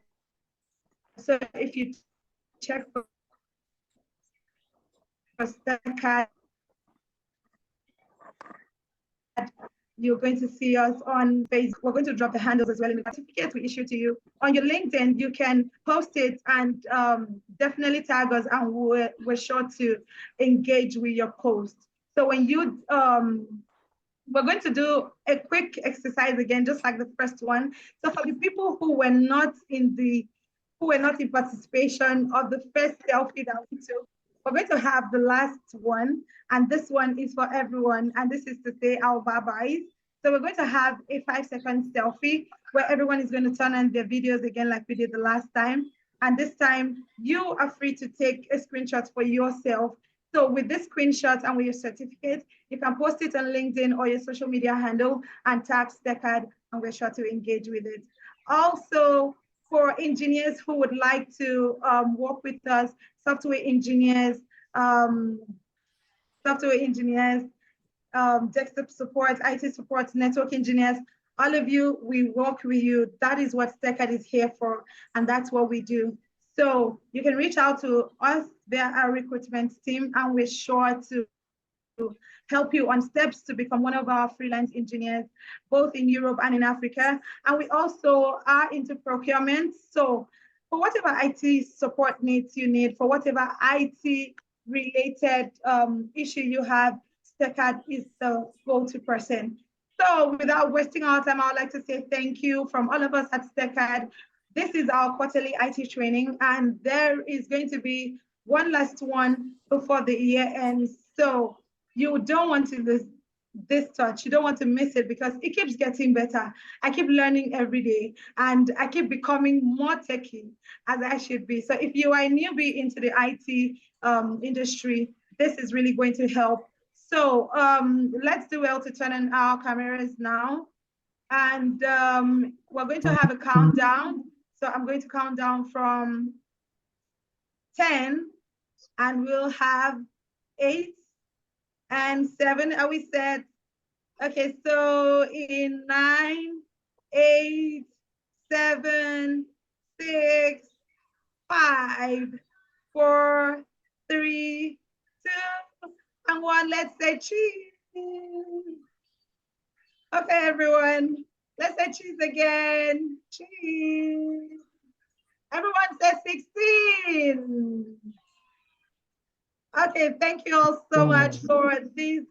So if you check for SECAD You're going to see us on Facebook. We're going to drop the handles as well in the certificate we issue to you. On your LinkedIn, you can post it and definitely tag us, and we're sure to engage with your post. So when you, we're going to do a quick exercise again, just like the first one. So for the people who were not in participation of the first selfie that we took, we're going to have the last one, and this one is for everyone, and this is to say our bye-byes. So we're going to have a 5-second selfie where everyone is going to turn on their videos again like we did the last time. And this time, you are free to take a screenshot for yourself. So with this screenshot and with your certificate, you can post it on LinkedIn or your social media handle and tag STECAD, and we're sure to engage with it. Also, for engineers who would like to work with us, software engineers, desktop support, IT support, network engineers, all of you, we work with you. That is what STECAD is here for, and that's what we do. So you can reach out to us via our recruitment team, and we're sure to help you on steps to become one of our freelance engineers, both in Europe and in Africa. And we also are into procurement. So for whatever IT support needs you need, for whatever IT related issue you have, STECAD is the go-to person. So without wasting our time, I would like to say thank you from all of us at STECAD. This is our quarterly IT training, and there is going to be one last one before the year ends. So you don't want to lose this touch. You don't want to miss it because it keeps getting better. I keep learning every day, and I keep becoming more techy as I should be. So if you are a newbie into the IT industry, this is really going to help. So let's do well to turn on our cameras now. And we're going to have a countdown. So I'm going to count down from 10, and we'll have 8 and 7. Are we set? Okay, so in 9, 8, 7, 6, 5, 4, 3, 2, and 1. Let's say cheese. Okay, everyone. Let's say cheese again. Cheese. Everyone says 16. Okay, thank you all so much for this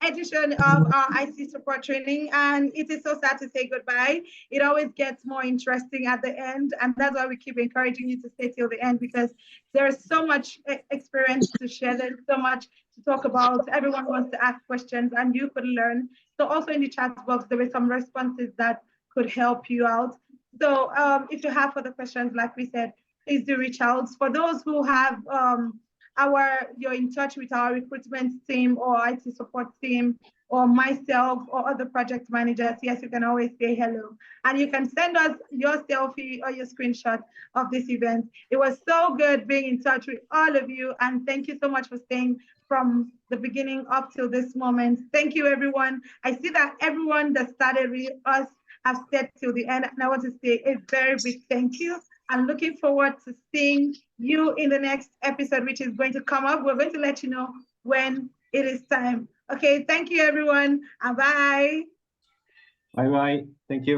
edition of our IT support training. And it is so sad to say goodbye. It always gets more interesting at the end. And that's why we keep encouraging you to stay till the end, because there's so much experience to share. There's so much to talk about. Everyone wants to ask questions and you could learn. So also in the chat box, there were some responses that could help you out. So if you have further questions, like we said, please do reach out. For those who have you're in touch with our recruitment team or IT support team or myself or other project managers, yes, you can always say hello. And you can send us your selfie or your screenshot of this event. It was so good being in touch with all of you. And thank you so much for staying from the beginning up till this moment. Thank you, everyone. I see that everyone that started with us have stayed till the end. And I want to say a very big thank you. I'm looking forward to seeing you in the next episode, which is going to come up. We're going to let you know when it is time. Okay, thank you, everyone, and bye. Bye-bye. Thank you.